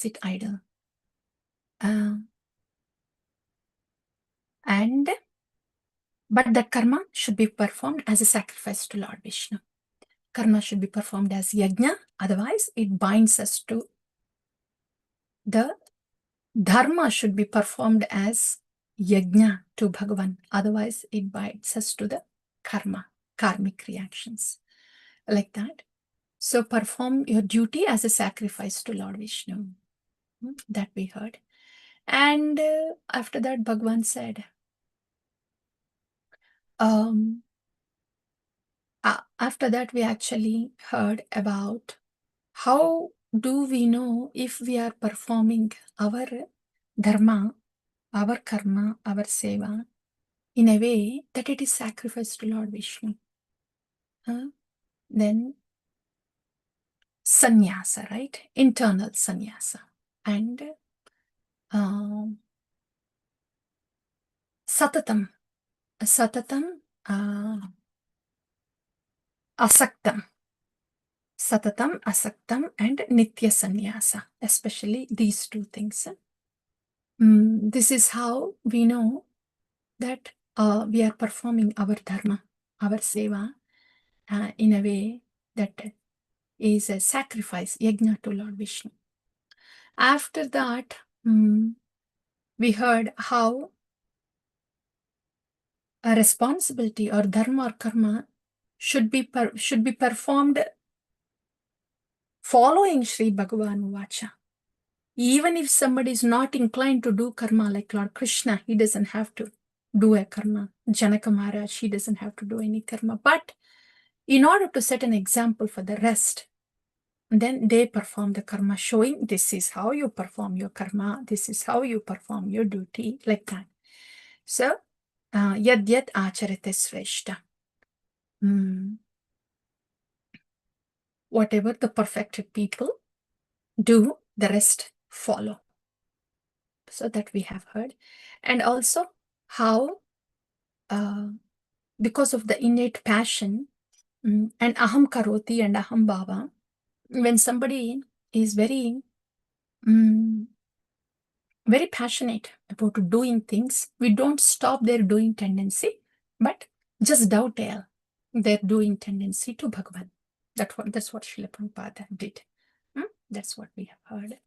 sit idle. But that karma should be performed as a sacrifice to Lord Vishnu. Karma should be performed as yajna, otherwise it binds us to the dharma should be performed as yajna to Bhagavan, otherwise it binds us to the karmic reactions, like that. So perform your duty as a sacrifice to Lord Vishnu. That we heard. And after that, Bhagavan said, after that, we actually heard about how do we know if we are performing our dharma, our karma, our seva in a way that it is sacrificed to Lord Vishnu. Then sannyasa, right? Internal sannyasa. And satatam, asaktam. Satatam, asaktam, and nitya sannyasa, especially these two things. This is how we know that we are performing our dharma, our seva, in a way that is a sacrifice, yajna to Lord Vishnu. After that, we heard how a responsibility or dharma or karma should be performed following Sri Bhagavan Vacha. Even if somebody is not inclined to do karma like Lord Krishna, he doesn't have to do a karma. Janaka Maharaj, he doesn't have to do any karma. But in order to set an example for the rest, then they perform the karma, showing this is how you perform your karma, this is how you perform your duty, like that. So, yad yad acharate shreshta. Whatever the perfected people do, the rest follow. So that we have heard. And also how, because of the innate passion and aham karoti and aham bhava, when somebody is very passionate about doing things, we don't stop their doing tendency, but just dovetail their doing tendency to Bhagavan. That's what Srila Prabhupada did. That's what we have heard.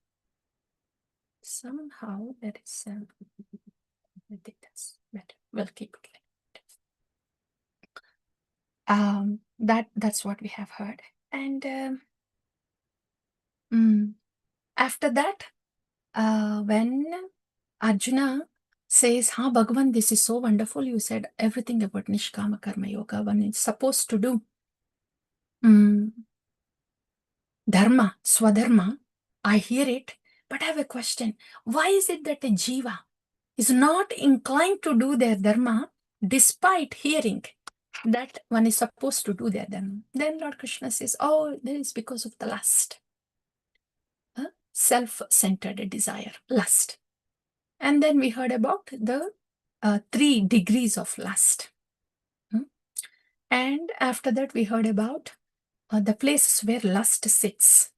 Somehow there is I think that's better. We'll keep it like that's what we have heard. And after that, when Arjuna says, Bhagavan, this is so wonderful. You said everything about Nishkama Karma Yoga. One is supposed to do dharma, swadharma. I hear it, but I have a question. Why is it that a jiva is not inclined to do their dharma despite hearing that one is supposed to do their dharma? Then Lord Krishna says, that is because of the lust. Self-centered desire, lust. And then we heard about the 3 degrees of lust. And after that, we heard about the places where lust sits.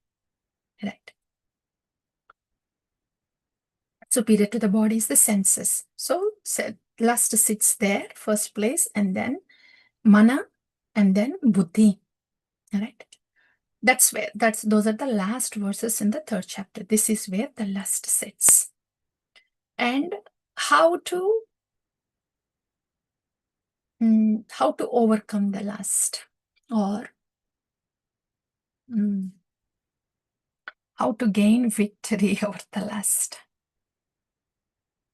Right. Superior to the body is the senses. So lust sits there, first place, and then mana, and then buddhi. Right. Those are the last verses in the 3rd chapter. This is where the lust sits. And how to overcome the lust, or how to gain victory over the lust,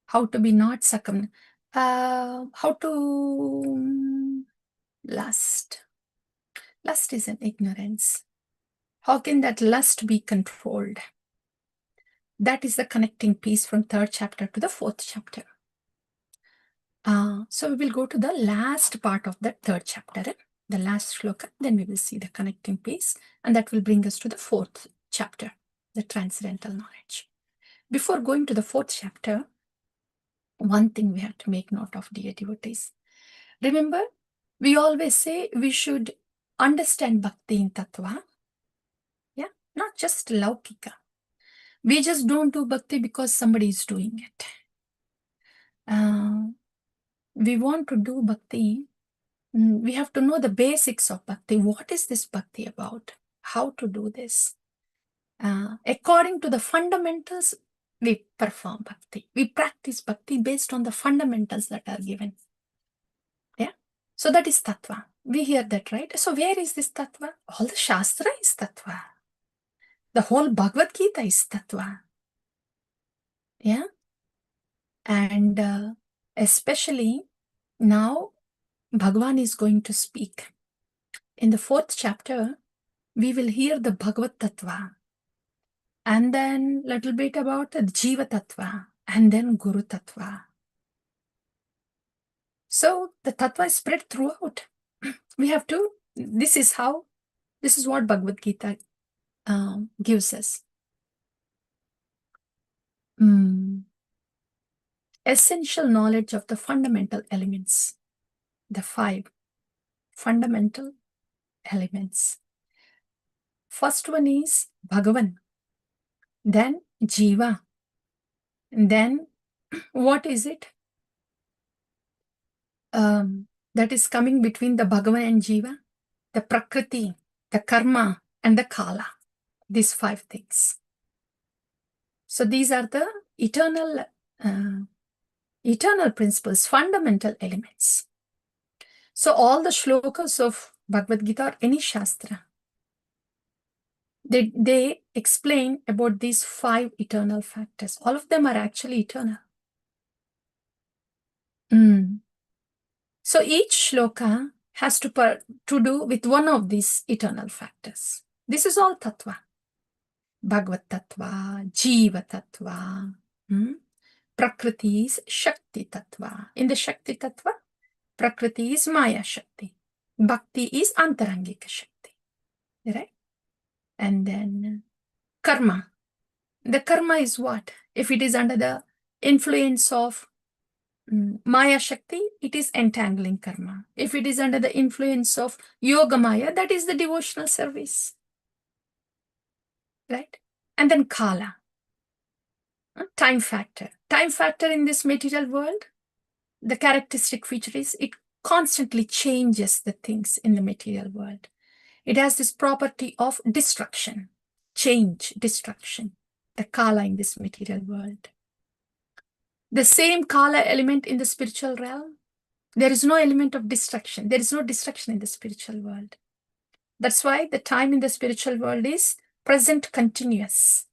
how to be not succumb, how to lust is an ignorance. How can that lust be controlled? That is the connecting piece from 3rd chapter to the 4th chapter. So we will go to the last part of that 3rd chapter, the last shloka, then we will see the connecting piece, and that will bring us to the 4th chapter, the transcendental knowledge. Before going to the 4th chapter, one thing we have to make note of, dear devotees. Remember, we always say we should understand bhakti in tattva, not just laukika. We just don't do bhakti because somebody is doing it. We want to do bhakti. We have to know the basics of bhakti. What is this bhakti about? How to do this? According to the fundamentals, we perform bhakti. We practice bhakti based on the fundamentals that are given. Yeah. So that is tattva. We hear that, right? So where is this tattva? All the Shastra is tattva. The whole Bhagavad Gita is tattva. Yeah. And especially now, Bhagavan is going to speak. In the 4th chapter, we will hear the Bhagavad Tattva. And then little bit about the Jiva Tattva. And then Guru Tattva. So the Tattva is spread throughout. We have to, this is what Bhagavad Gita gives us. Essential knowledge of the fundamental elements. The 5 fundamental elements. First one is Bhagavan, then Jiva, then what is it? That is coming between the Bhagavan and Jiva? The Prakriti, the Karma, and the Kala. These 5 things. So these are the eternal principles, fundamental elements. So all the shlokas of Bhagavad Gita or any Shastra, they explain about these 5 eternal factors. All of them are actually eternal. So each shloka has to do with one of these eternal factors. This is all tattva. Bhagavad tattva, jiva tattva, prakriti is shakti tattva. In the shakti tattva, prakriti is maya shakti. Bhakti is antarangika shakti. Right? And then karma. The karma is what? If it is under the influence of Maya Shakti, it is entangling karma. If it is under the influence of Yoga Maya, that is the devotional service. Right? And then Kala, time factor. Time factor in this material world, the characteristic feature is it constantly changes the things in the material world. It has this property of destruction, change, destruction, the Kala in this material world. The same Kala element in the spiritual realm, there is no element of destruction. There is no destruction in the spiritual world. That's why the time in the spiritual world is present continuous.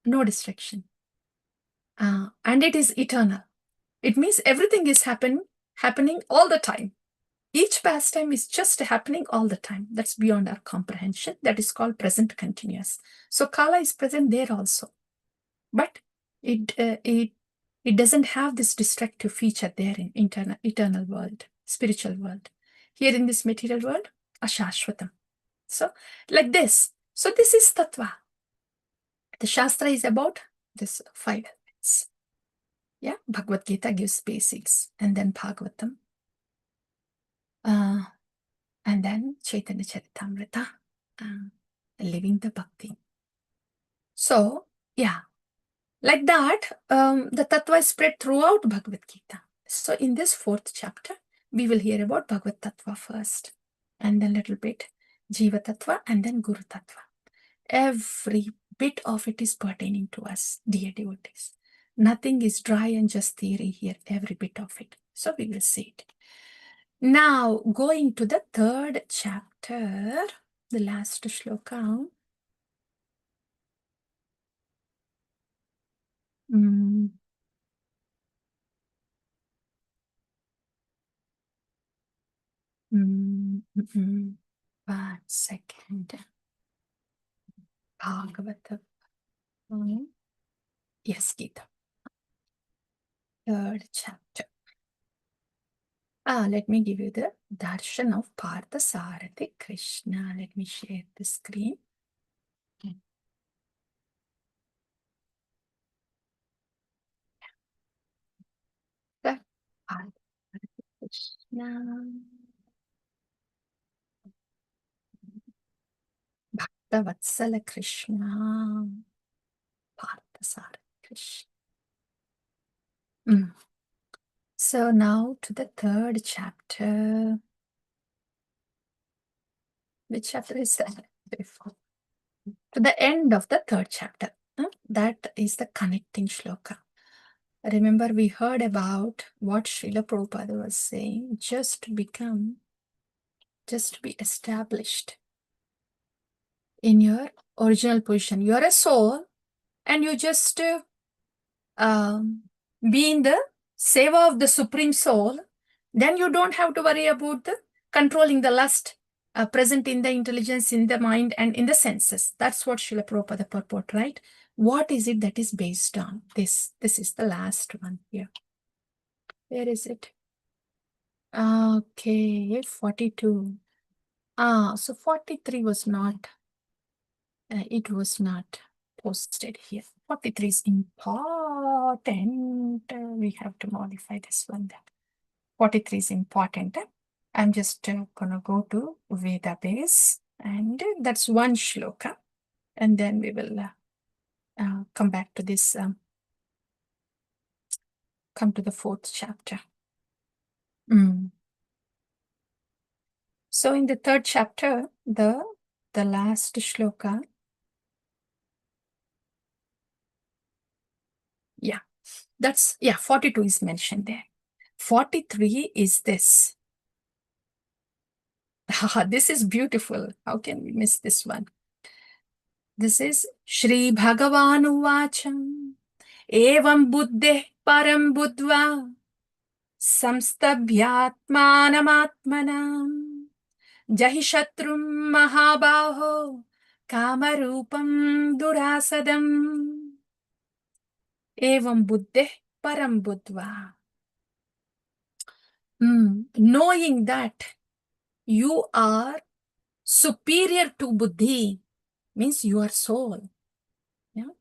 No destruction. And it is eternal. It means everything is happening all the time. Each pastime is just happening all the time. That's beyond our comprehension. That is called present continuous. So Kala is present there also. But it doesn't have this destructive feature there in eternal world, spiritual world. Here in this material world, ashashvatam. So like this. So this is tattva. The Shastra is about this 5 elements. Yeah, Bhagavad Gita gives basics, and then Bhagavatam, and then Chaitanya Charitamrita, living the bhakti. So yeah, like that, the tattva is spread throughout Bhagavad Gita. So in this 4th chapter, we will hear about Bhagavad Tattva first, and then little bit Jiva Tattva, and then Guru Tattva. Every bit of it is pertaining to us, dear devotees. Nothing is dry and just theory here, every bit of it. So we will see it. Now, going to the 3rd chapter, the last shloka. One second. Bhagavata. Yes, Gita. 3rd chapter. Let me give you the darshan of Partha Sarathi Krishna. Let me share the screen. The Partha Krishna. Bhaktavatsala Krishna. Parthasara Krishna. So now to the third chapter. Which chapter is that? To the end of the third chapter. That is the connecting shloka. Remember, we heard about what Srila Prabhupada was saying. Just be established in your original position. You are a soul and you just be in the seva of the Supreme Soul. Then you don't have to worry about the controlling the lust present in the intelligence, in the mind, and in the senses. That's what Srila Prabhupada purport, right? What is it that is based on? This is the last one here. Where is it? Okay, 42. So 43 was not, it was not posted here. 43 is important. We have to modify this one. 43 is important. I'm just gonna go to Veda base, and that's one shloka, and then we will come back to this, come to the fourth chapter. So in the third chapter, the last shloka, yeah, that's, 42 is mentioned there. 43 is this. This is beautiful. How can we miss this one? This is Shri Bhagavan Uvacham Evam Buddhe Param Buddhva Samstabhyatmanamatmanam Jahi Shatrum Mahabaho Kamarupam Durasadam Evam Buddhe Param Buddhva. Knowing that you are superior to Buddhi, means you are soul. Yeah.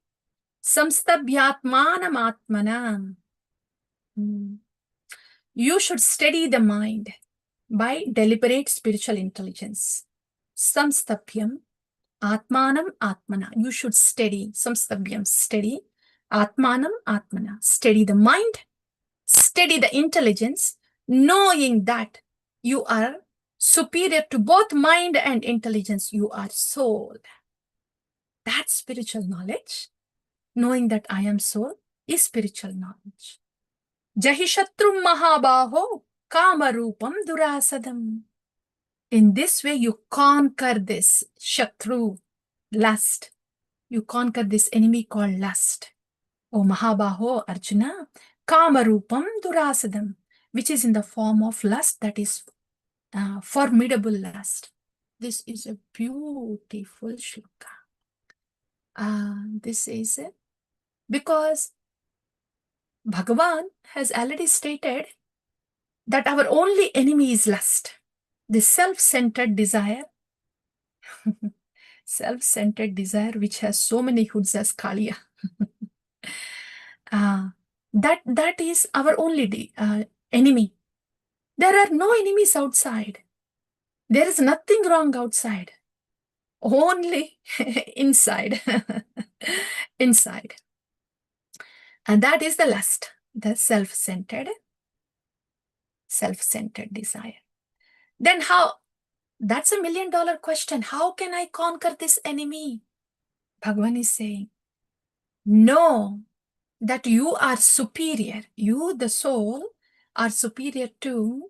Samstabhyatmanam atmanam. You should steady the mind by deliberate spiritual intelligence. Samstabhyam atmanam atmana. You should steady. Samstabhyam, steady. Atmanam atmana. Steady the mind, steady the intelligence, knowing that you are superior to both mind and intelligence. You are soul. That's spiritual knowledge. Knowing that I am soul is spiritual knowledge. Jahi Shatrum Mahabaho Kamarupam Durasadam. In this way, you conquer this Shatru, lust. You conquer this enemy called lust. O Mahabaho Arjuna, Kamarupam Durasadam, which is in the form of lust, that is formidable lust. This is a beautiful shloka. This is it. Because Bhagavan has already stated that our only enemy is lust, the self-centered desire, self-centered desire which has so many hoods as Kaliya. That is our only enemy. There are no enemies outside. There is nothing wrong outside. Only inside. Inside. And that is the lust, the self-centered desire. Then how? That's $1 million question. How can I conquer this enemy? Bhagavan is saying, know that you are superior. You, the soul, are superior to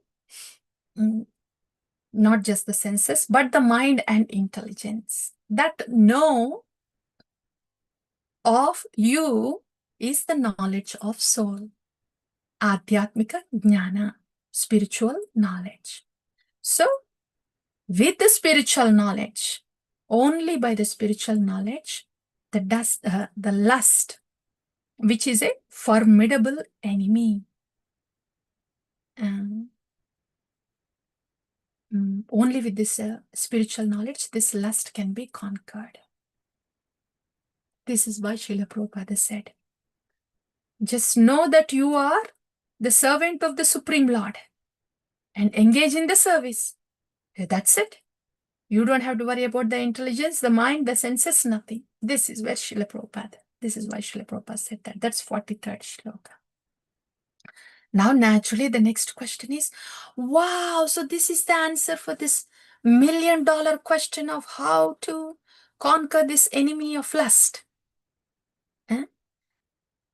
not just the senses, but the mind and intelligence. That know of you is the knowledge of soul. Adhyatmika jnana, spiritual knowledge. So, with the spiritual knowledge, only by the spiritual knowledge, the lust, which is a formidable enemy, only with this spiritual knowledge, this lust can be conquered. This is why Srila Prabhupada said, just know that you are the servant of the Supreme Lord and engage in the service. That's it. You don't have to worry about the intelligence, the mind, the senses, nothing. This is where Srila Prabhupada, this is why Srila Prabhupada said that. That's 43rd shloka. Now, naturally, the next question is, wow, so this is the answer for this $1,000,000 question of how to conquer this enemy of lust. Eh?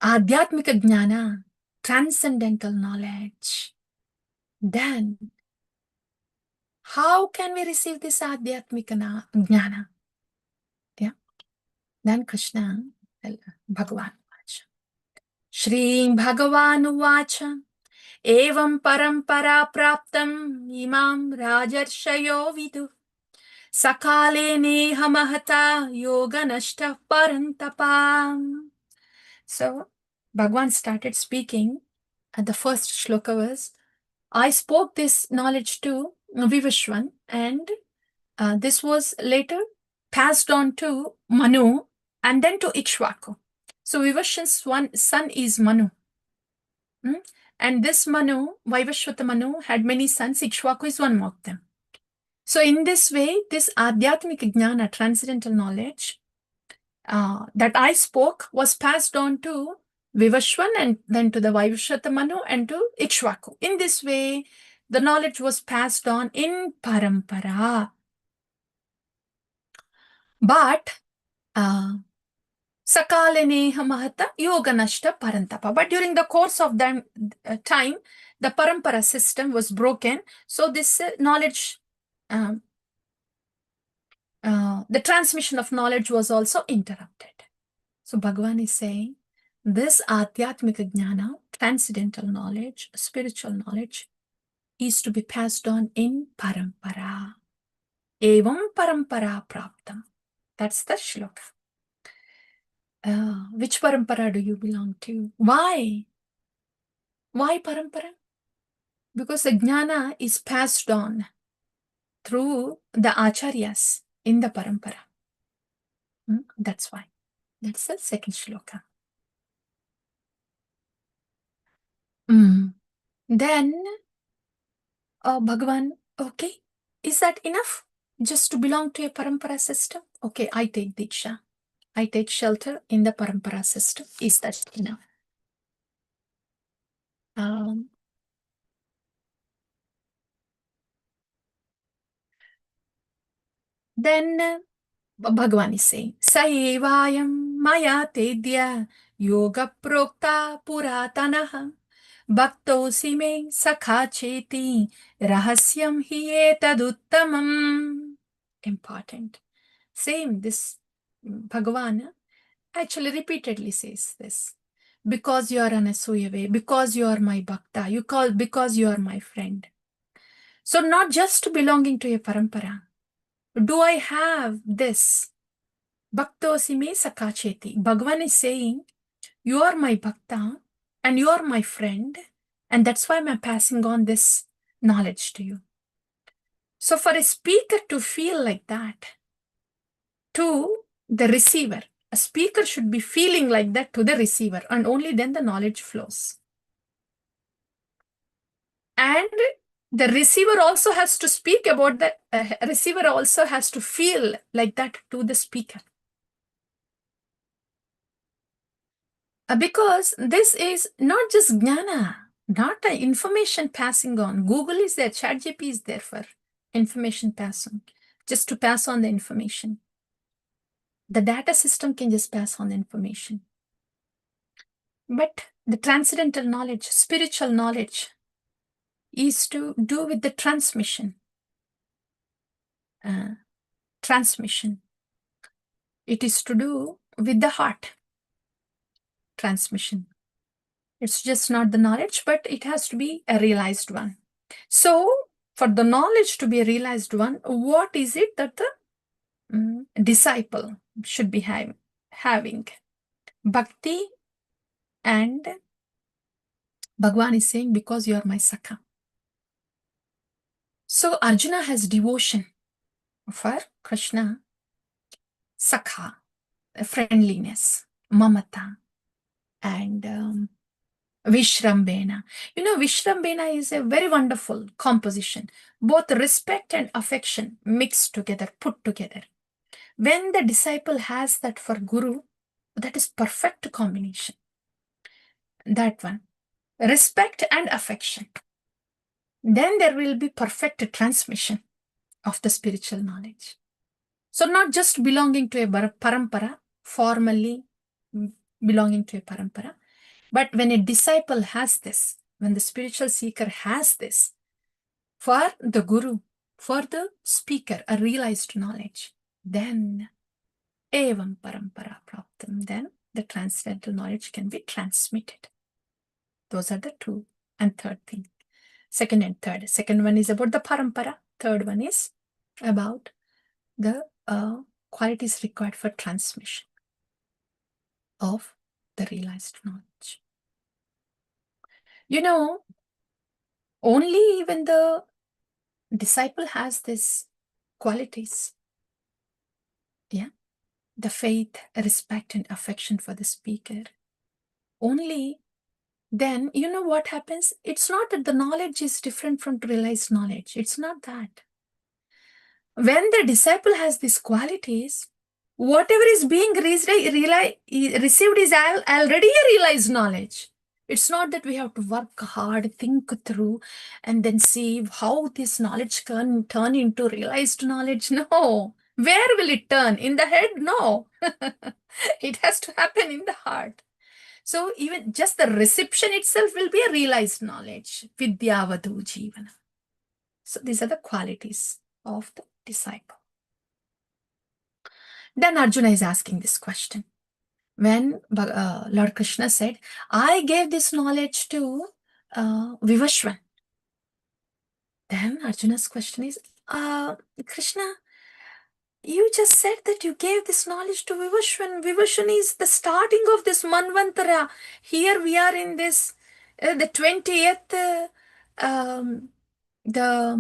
Adhyatmika jnana, transcendental knowledge. Then, how can we receive this adhyatmika jnana? Yeah. Then Krishna, Bhagavan Vacha. Shri Bhagavan Vacha. Evam parampara praptam imam rajarshayo vidu. Sakale neha mahata yoga nashta parantapam. So, Bhagavan started speaking, and the first shloka was, I spoke this knowledge to Vivishwan, and this was later passed on to Manu and then to Ikshvaku. So, Vivishwan's son is Manu. And this Manu, Vaivashvata Manu, had many sons. Ikshvaku is one of them. So in this way, this Adhyatmika Jnana, transcendental knowledge, that I spoke was passed on to Vivashwan and then to the Vaivashvata Manu and to Ikshvaku. In this way, the knowledge was passed on in parampara. But Sakaleneha Mahata Yoga Nashta Parantapa. But during the course of that time, the parampara system was broken. So this knowledge, the transmission of knowledge was also interrupted. So Bhagavan is saying, this Adhyatmika Jnana, transcendental knowledge, spiritual knowledge, is to be passed on in parampara. Evam parampara praptam. That's the shloka. Which parampara do you belong to? Why? Why parampara? Because the jnana is passed on through the acharyas in the parampara. That's why. That's the second shloka. Then Bhagavan, okay, is that enough? Just to belong to a parampara system? Okay, I take diksha. I take shelter in the parampara system. Is that enough? Then Bhagavan is saying, Saevayam maya tedya yoga prokta puratanaha bhaktosi me sakha cheti rahasyam hi etaduttamam. Important. Same, this Bhagavan actually repeatedly says this. Because you are an Asuyave, because you are my bhakta, because you are my friend. So not just belonging to a parampara. Do I have this? Bhaktosi me sakacheti. Bhagavan is saying, you are my bhakta and you are my friend, and that's why I'm passing on this knowledge to you. So for a speaker to feel like that to the receiver, a speaker should be feeling like that to the receiver, and only then the knowledge flows. And the receiver also has to speak about the receiver also has to feel like that to the speaker. Because this is not just jnana, not an information passing on. Google is there, ChatGPT is there for information passing, just to pass on the information. The data system can just pass on the information. But the transcendental knowledge, spiritual knowledge, is to do with the transmission. Transmission. It is to do with the heart. Transmission. It's just not the knowledge, but it has to be a realized one. So, for the knowledge to be a realized one, what is it that the disciple should be having? Bhakti, and Bhagavan is saying, because you are my Sakha. So, Arjuna has devotion for Krishna, Sakha, friendliness, mamata, and Vishrambena. You know, Vishrambena is a very wonderful composition. Both respect and affection mixed together, put together. When the disciple has that for Guru, that is perfect combination. That one. Respect and affection. Then there will be perfect transmission of the spiritual knowledge. So not just belonging to a parampara, formally belonging to a parampara, but when a disciple has this, when the spiritual seeker has this, for the Guru, for the speaker, a realized knowledge, then evam parampara praptam, then the transcendental knowledge can be transmitted. Those are the two and third thing. Second and third. Second one is about the parampara. Third one is about the qualities required for transmission of the realized knowledge. You know, only when the disciple has these qualities, yeah, the faith, respect, and affection for the speaker, only then, you know what happens? It's not that the knowledge is different from realized knowledge. It's not that. When the disciple has these qualities, whatever is being received is already a realized knowledge. It's not that we have to work hard, think through, and then see how this knowledge can turn into realized knowledge. No. Where will it turn? In the head? No. It has to happen in the heart. So even just the reception itself will be a realized knowledge. Vidyavadu Jivana. So these are the qualities of the disciple. Then Arjuna is asking this question. When Lord Krishna said, I gave this knowledge to Vivashwan. Then Arjuna's question is, Krishna, you just said that you gave this knowledge to Vivashwan. Vivashwan is the starting of this Manvantara. Here we are in this, the 20th, the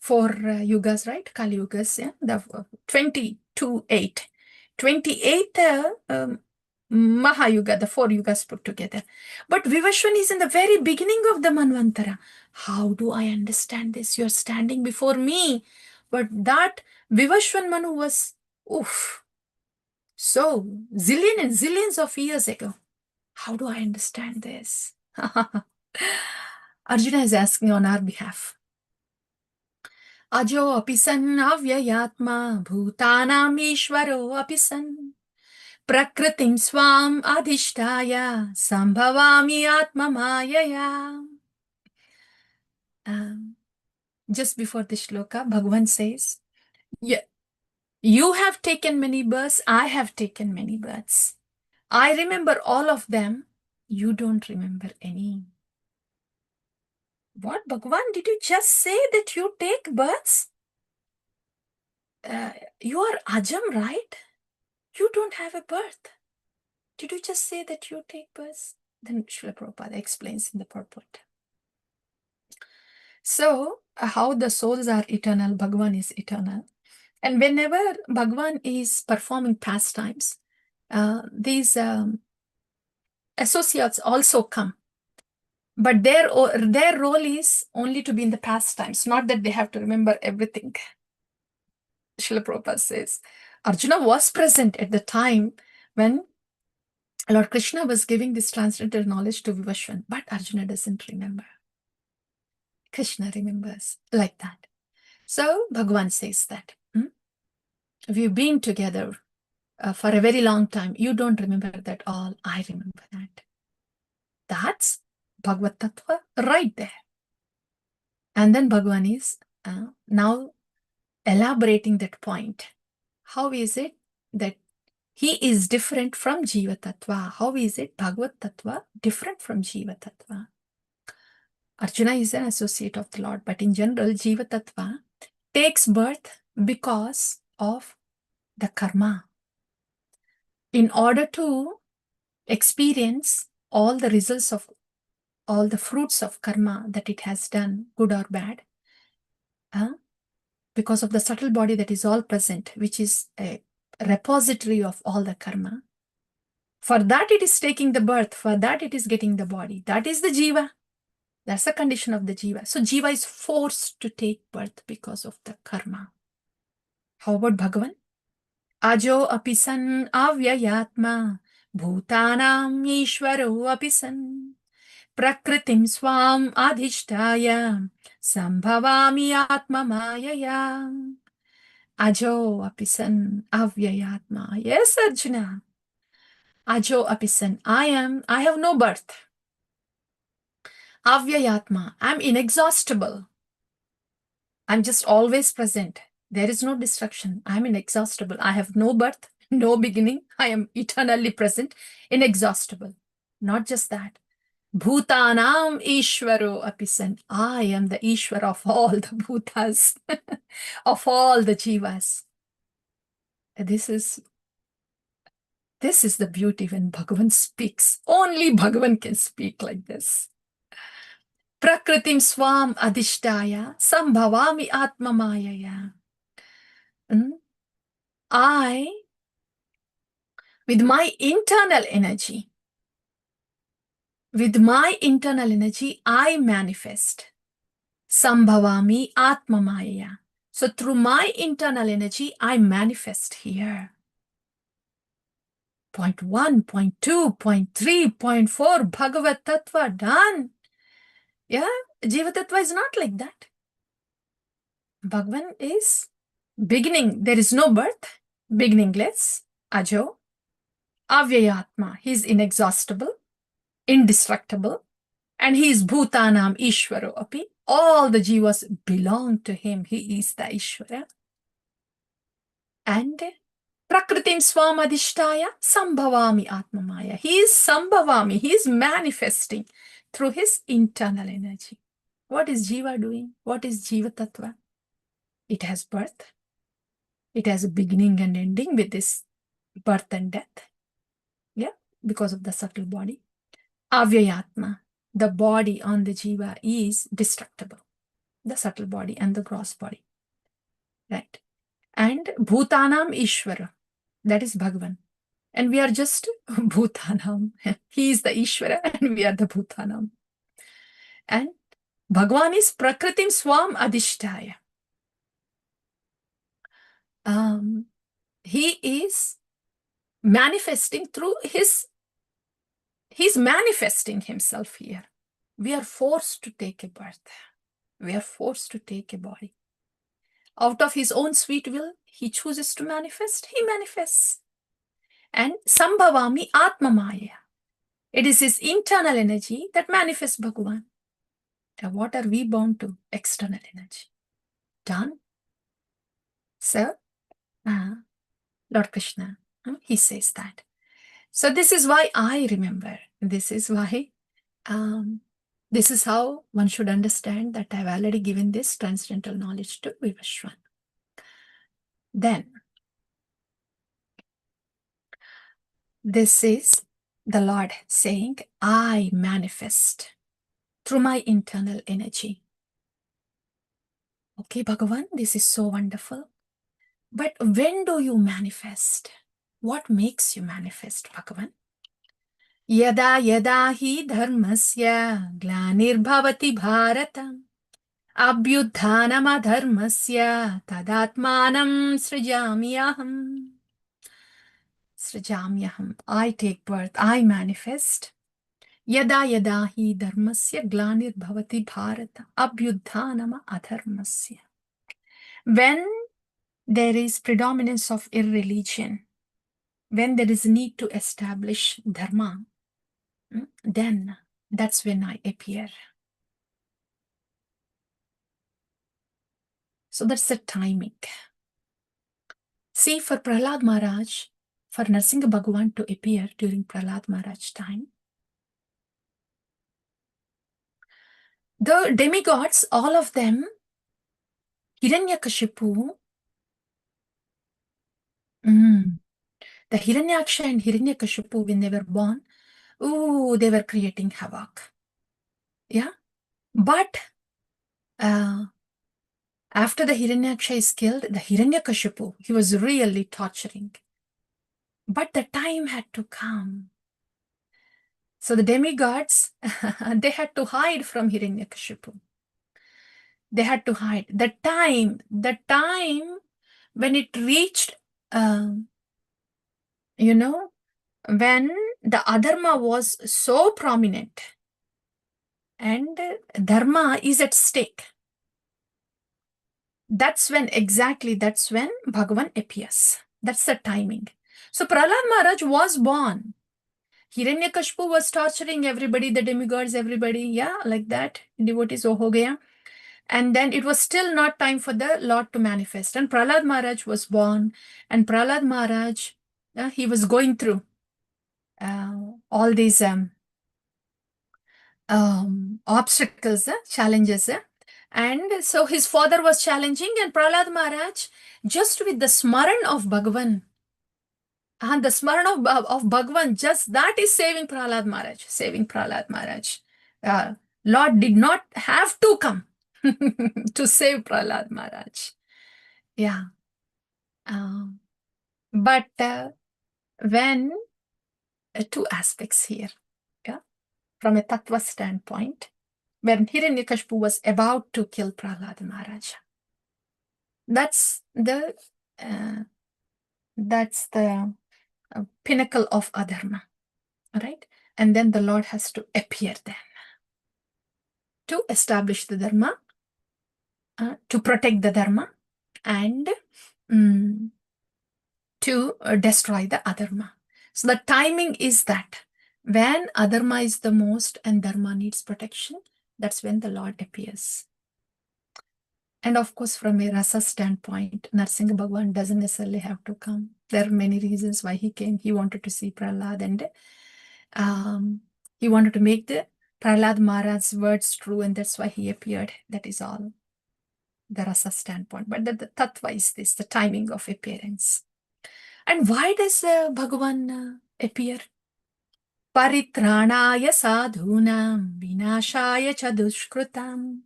four yugas, right? Kali yugas, yeah? The 22-8. 28th Mahayuga, the four yugas put together. But Vivashwan is in the very beginning of the Manvantara. How do I understand this? You're standing before me. But that Vivashwan Manu was, so zillion and zillions of years ago. How do I understand this? Arjuna is asking on our behalf. Ajo api san avyayatma bhutanam ishvaro api san prakritim swam adhishtaya sambhavami atma mayaya. Just before the shloka, Bhagavan says, you have taken many births, I have taken many births. I remember all of them, you don't remember any. What, Bhagavan, did you just say that you take births? You are Ajam, right? You don't have a birth. Did you just say that you take births? Then Srila Prabhupada explains in the purport. So, how the souls are eternal, Bhagavan is eternal. And whenever Bhagavan is performing pastimes, these associates also come. But their role is only to be in the pastimes, not that they have to remember everything. Srila Prabhupada says, Arjuna was present at the time when Lord Krishna was giving this transcendental knowledge to Vivashwan, but Arjuna doesn't remember. Krishna remembers like that. So Bhagavan says that we've been together for a very long time. You don't remember that all. I remember that. That's Bhagavad Tattva right there. And then Bhagavan is now elaborating that point. How is it that he is different from Jiva Tattva? How is it Bhagavad Tattva different from Jiva Tattva? Arjuna is an associate of the Lord, but in general, Jiva Tattva takes birth because of the karma. In order to experience all the results of all the fruits of karma that it has done, good or bad, because of the subtle body that is all present, which is a repository of all the karma, For that it is taking the birth. For that it is getting the body. That is the jiva. That's the condition of the jiva. So jiva is forced to take birth because of the karma. How about Bhagavan? Ajo api san avyayatma bhutanam ishvaro api san prakritim swam adhishtaya sambhavami atma mayaya. Ajo api san avyayatma. Yes, Arjuna. Ajo api san. I have no birth. Avyayatma. I'm inexhaustible. I'm just always present. There is no destruction. I'm inexhaustible. I have no birth, no beginning. I am eternally present, inexhaustible. Not just that. Bhutanam Ishvaro Apisan. I am the Ishvara of all the Bhutas, of all the Jivas. This is the beauty when Bhagavan speaks. Only Bhagavan can speak like this. Prakritim swam adhishtaya sambhavami atma mayaya. I, with my internal energy, I manifest. Sambhavami atma mayaya. So through my internal energy, I manifest here. Point 1, point 2, point 3, point 4, Bhagavad Tattva, done. Yeah, Jiva Tattva is not like that. Bhagavan is beginning. There is no birth, beginningless, ajo, avyayatma. He is inexhaustible, indestructible, and he is bhutanam ishvaro api. All the jivas belong to him. He is the Ishvara. And prakritim swamadhishtaya sambhavami atmamaya. He is sambhavami. He is manifesting through his internal energy. What is jiva doing? What is jiva tattva? It has birth. It has a beginning and ending with this birth and death. Yeah, because of the subtle body. Avyayatma. The body on the jiva is destructible. The subtle body and the gross body. Right. And Bhutanam Ishvara. That is Bhagavan. And we are just Bhutanam. He is the Ishvara and we are the Bhutanam. And Bhagavan is Prakritim Swam Adhishtaya. He is manifesting through he's manifesting himself here. We are forced to take a birth. We are forced to take a body. Out of his own sweet will, he chooses to manifest. He manifests. And Sambhavami Atma Maya. It is his internal energy that manifests Bhagavan. And what are we bound to? External energy. Done. So, Lord Krishna, he says that. So this is why I remember. This is why, this is how one should understand that I've already given this transcendental knowledge to Vivashwan. Then, this is the Lord saying, I manifest through my internal energy. Okay, Bhagavan, this is so wonderful. But when do you manifest? What makes you manifest, Bhagavan? Yada yada hi dharmasya glanirbhavati bharata abhyudhanam adharmasya tadatmanam srijamyaham. Srijamyaham. I take birth, I manifest. Yada yada hi dharmasya glanirbhavati bharata abhyudhanam adharmasya. When there is predominance of irreligion, when there is need to establish dharma, then that's when I appear. So that's the timing. See, for Prahlad Maharaj, for Nrsimha Bhagavan to appear during Prahlad Maharaj time, the demigods, all of them, Hiranyakashipu, the Hiranyaksha and Hiranyakashipu, when they were born, they were creating havoc. Yeah. But after the Hiranyaksha is killed, the Hiranyakashipu, he was really torturing. But the time had to come. So the demigods, they had to hide from Hiranyakashipu. They had to hide. The time when it reached, you know, when the adharma was so prominent and dharma is at stake, that's when Bhagavan appears. That's the timing. So Prahlad Maharaj was born. Hiranyakashipu was torturing everybody, the demigods, everybody, yeah, like that. Devotees, oh ho gaya. And then it was still not time for the Lord to manifest. And Prahlad Maharaj was born. And Prahlad Maharaj, he was going through all these obstacles, challenges. And so his father was challenging, and Prahlad Maharaj, just with the smaran of Bhagavan, and the smaran of Bhagavan, just that is saving Prahlad Maharaj, saving Prahlad Maharaj. Lord did not have to come to save Prahlad Maharaj. Yeah. But when two aspects here, yeah, from a tattva standpoint, when Hiranyakashipu was about to kill Prahlad Maharaj, that's the pinnacle of adharma, right? And then the Lord has to appear then to establish the dharma, to protect the dharma, and to destroy the adharma. So the timing is that when adharma is the most and dharma needs protection, that's when the Lord appears. And of course, from a rasa standpoint, Narsingha Bhagavan doesn't necessarily have to come. There are many reasons why he came. He wanted to see Prahlad, and he wanted to make the Prahlad Maharaj's words true, and that's why he appeared. That is all the rasa standpoint. But the tattva is this, the timing of appearance. And why does Bhagavan appear? Paritranaya sadhunam vinashaya cha dushkrutam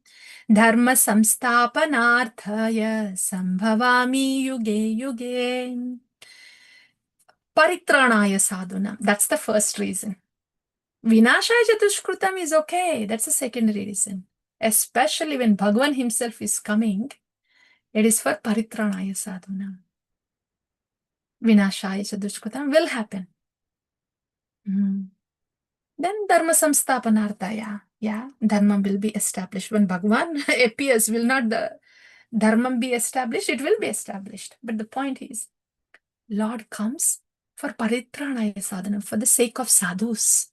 dharma samstapanarthaya sambhavami yuge yuge. Paritranaya sadhunam. That's the first reason. Vinashaya cha dushkrutam is okay. That's the secondary reason. Especially when Bhagavan himself is coming, it is for paritranaya sadhunam. Vinashaya cha dushkrutam will happen. Then dharma samstapanarthaya. Yeah, dharma will be established. When Bhagavan appears, will not the dharma be established? It will be established. But the point is, Lord comes for paritranaya sadhana, for the sake of sadhus.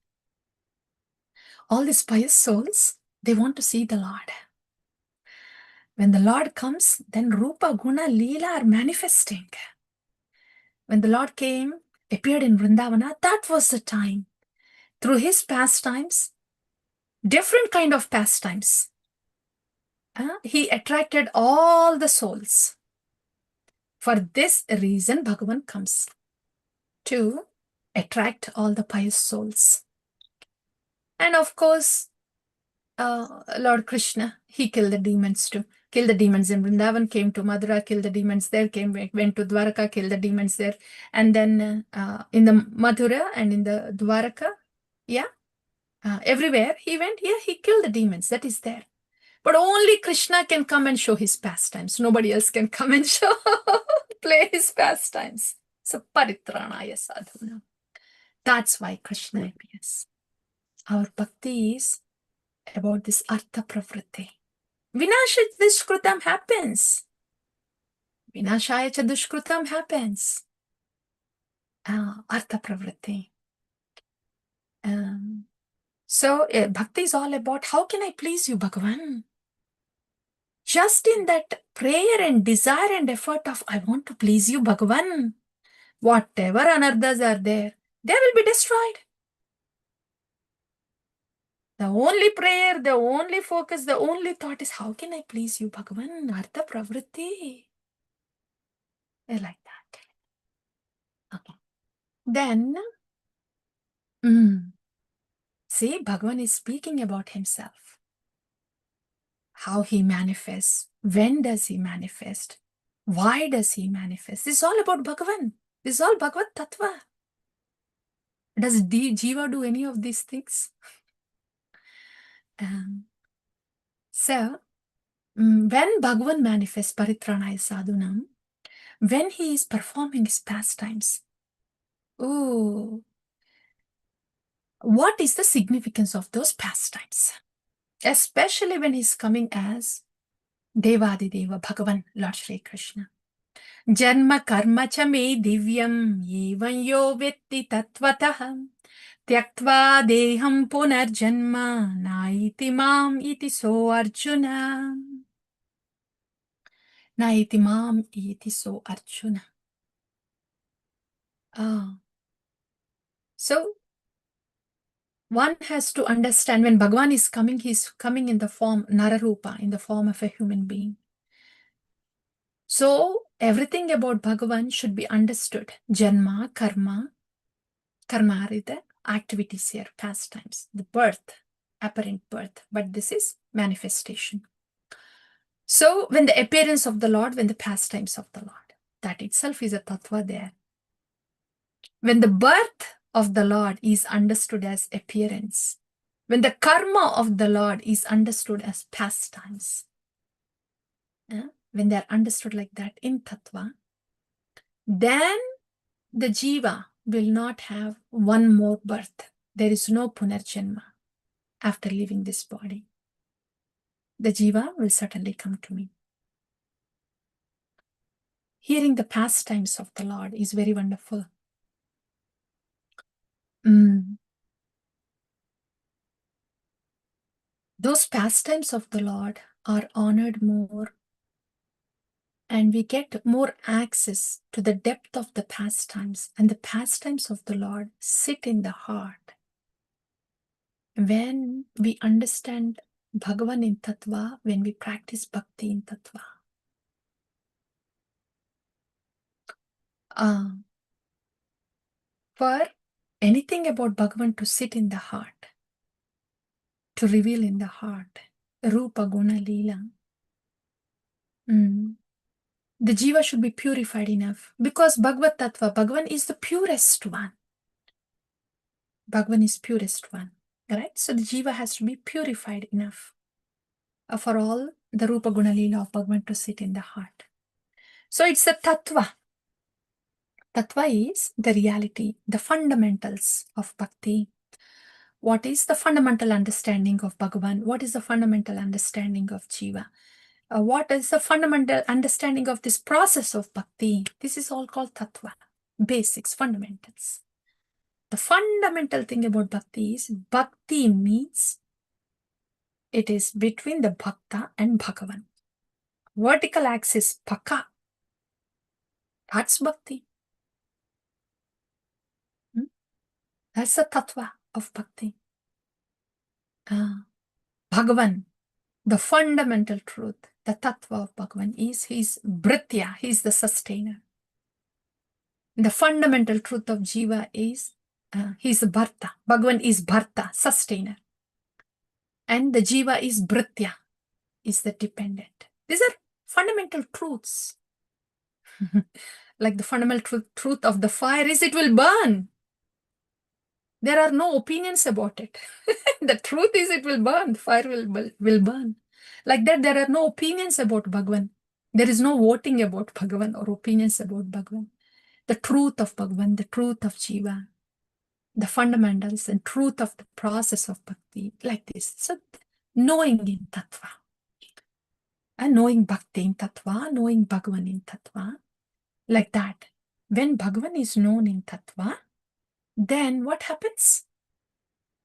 All these pious souls, they want to see the Lord. When the Lord comes, then Rupa, Guna, Leela are manifesting. When the Lord came, appeared in Vrindavana, that was the time. Through his pastimes, different kind of pastimes, he attracted all the souls. For this reason, Bhagavan comes to attract all the pious souls. And of course, Lord Krishna, he killed the demons too. Killed the demons in Vrindavan, came to Mathura, killed the demons there, went to Dwaraka, killed the demons there. And then in the Mathura and in the Dwaraka, yeah, everywhere he went, yeah, he killed the demons. That is there. But only Krishna can come and show his pastimes. Nobody else can come and show, play his pastimes. So paritranaya sadhuna. That's why Krishna appears. Our bhakti is about this artha pravritti. Vinashaya dushkrutam happens. Vinashaya cha dushkrutam happens. Artha pravritti. So bhakti is all about how can I please you, Bhagavan? Just in that prayer and desire and effort of I want to please you, Bhagavan, whatever anarthas are there, they will be destroyed. The only prayer, the only focus, the only thought is how can I please you, Bhagavan? Artha pravritti. I like that. Okay. Then, see, Bhagavan is speaking about himself. How he manifests. When does he manifest? Why does he manifest? This is all about Bhagavan. This is all Bhagavad Tattva. Does Jiva do any of these things? So, when Bhagavan manifests Paritranaya Sadhunam, when he is performing his pastimes, oh, what is the significance of those pastimes? Especially when he's coming as Devadideva, Bhagavan, Lord Shri Krishna. Janma karma cha me divyam evam yo vetti tatvatah tyaktva deham punarjanma naiti mam iti so Arjuna. Naiti mam iti so Arjuna. So one has to understand when Bhagavan is coming, he's coming in the form Nararupa, in the form of a human being. So everything about Bhagavan should be understood. Janma, karma are the activities here, pastimes, the birth, apparent birth, but this is manifestation. So when the appearance of the Lord, when the pastimes of the Lord, that itself is a tattva there. When the birth of the Lord is understood as appearance, when the karma of the Lord is understood as pastimes, when they are understood like that in tattva, then the jiva will not have one more birth. There is no punarjanma after leaving this body. The jiva will certainly come to me. Hearing the pastimes of the Lord is very wonderful. Those pastimes of the Lord are honored more, and we get more access to the depth of the pastimes, and the pastimes of the Lord sit in the heart. When we understand Bhagavan in Tattva, when we practice Bhakti in Tattva, for anything about Bhagavan to sit in the heart, to reveal in the heart, Rupa Guna Leela, the jiva should be purified enough, because Bhagavad Tattva, Bhagavan is the purest one. Bhagavan is purest one, right? So the jiva has to be purified enough for all the Rupa Guna Leela of Bhagavan to sit in the heart. So it's the Tattva. Tattva is the reality, the fundamentals of Bhakti. What is the fundamental understanding of Bhagavan? What is the fundamental understanding of jiva? What is the fundamental understanding of this process of Bhakti? This is all called Tattva, basics, fundamentals. The fundamental thing about Bhakti is Bhakti means it is between the Bhakta and Bhagavan. Vertical axis, Bhaka, that's Bhakti. That's the Tattva of Bhakti. Bhagavan, the fundamental truth, the Tattva of Bhagavan is his Bhritya, he is the sustainer. The fundamental truth of Jiva is he is Bharta. Bhagavan is Bharta, sustainer. And the Jiva is Bhritya, is the dependent. These are fundamental truths. Like the fundamental truth of the fire is it will burn. There are no opinions about it. The truth is it will burn. The fire will burn. Like that, there are no opinions about Bhagavan. There is no voting about Bhagavan or opinions about Bhagavan. The truth of Bhagavan, the truth of Jiva, the fundamentals and truth of the process of Bhakti, like this. So knowing in Tattva, and knowing Bhakti in Tattva, knowing Bhagavan in Tattva, like that. When Bhagavan is known in Tattva, then what happens?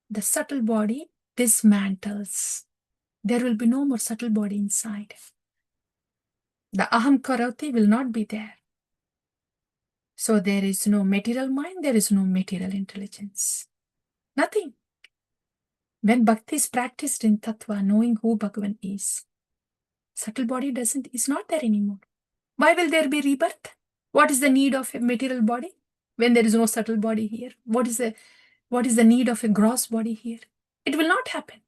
The subtle body dismantles. There will be no more subtle body inside. The Aham Karoti will not be there. So there is no material mind, there is no material intelligence. Nothing. When Bhakti is practiced in Tattva, knowing who Bhagavan is, subtle body is not there anymore. Why will there be rebirth? What is the need of a material body when there is no subtle body here? What is the need of a gross body here? It will not happen.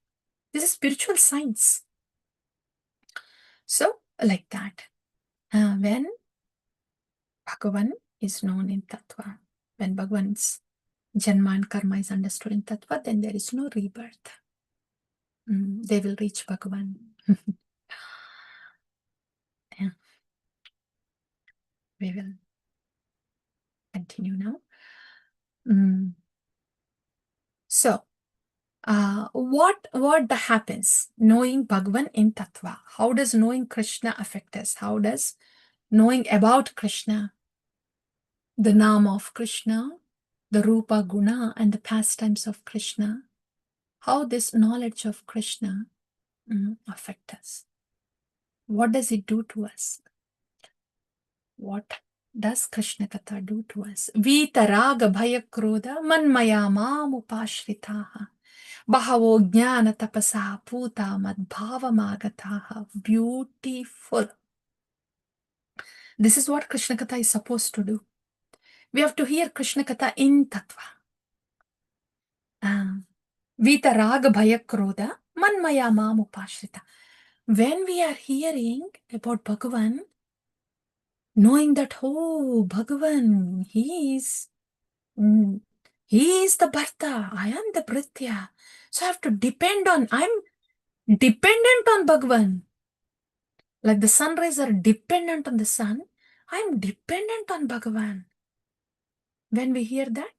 This is spiritual science. So, like that, when Bhagavan is known in Tattva, when Bhagavan's Janma and karma is understood in Tattva, then there is no rebirth. They will reach Bhagavan. Yeah. We will continue now. So, what happens knowing Bhagavan in Tattva? How does knowing Krishna affect us? How does knowing about Krishna, the Nama of Krishna, the Rupa Guna, and the pastimes of Krishna, how this knowledge of Krishna affect us? What does it do to us? What does Krishna Katha do to us? Vita raga bhaya krodha manmaya mamupashritaha bahavo jnana tapasa puta madbhavamagataha. Beautiful. This is what Krishna Katha is supposed to do. We have to hear Krishna Katha in Tattva. Vita raga bhaya krodha manmaya mamupashrita. When we are hearing about Bhagavan, knowing that, oh, Bhagavan, he is the Bharta, I am the Bhritya. So I have to depend on, I'm dependent on Bhagavan. Like the sunrays are dependent on the sun, I'm dependent on Bhagavan. When we hear that,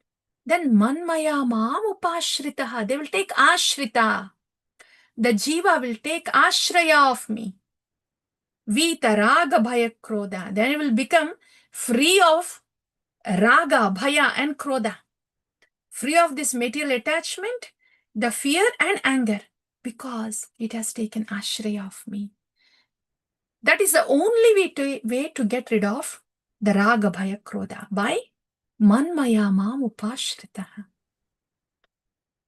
then manmaya mam upashritaha, they will take ashrita. The jiva will take ashraya of me. Vita raga bhaya krodha. Then it will become free of raga, bhaya and krodha. Free of this material attachment, the fear and anger, because it has taken ashraya of me. That is the only way to get rid of the raga, bhaya, krodha, by manmaya mam upashritaha.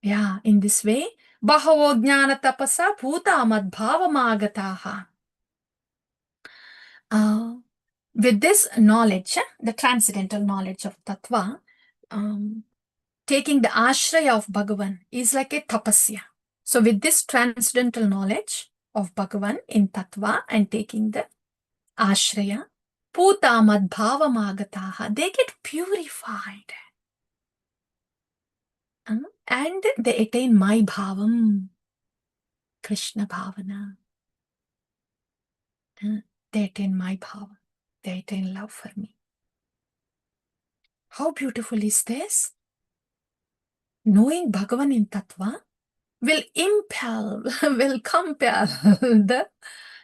Yeah, in this way, bahavo jnana tapasa bhuta madbhavamagataha. With this knowledge, the transcendental knowledge of Tattva, taking the ashraya of Bhagavan is like a tapasya. So with this transcendental knowledge of Bhagavan in Tattva and taking the ashraya, puta madbhavamagataha, they get purified. And they attain my bhavam, Krishna bhavana. They attain my bhavam. They attain love for me. How beautiful is this? Knowing Bhagavan in Tattva will compel the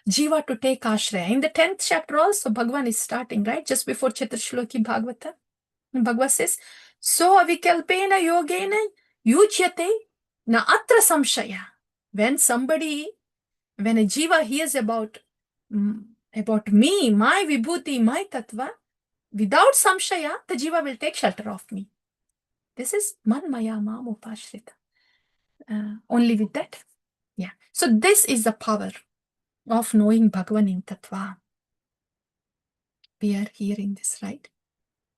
jiva to take ashraya. In the 10th chapter also, Bhagavan is starting, right? Just before Chaturshloki Bhagavata. Bhagavad says, so avikalpena yogena yujyate na atra samshaya. When a jiva hears about me, my vibhuti, my tattva, without samshaya, the jiva will take shelter of me. This is manmaya mam upashrita. Only with that. Yeah. So this is the power of knowing Bhagavan in Tattva. We are hearing this, right?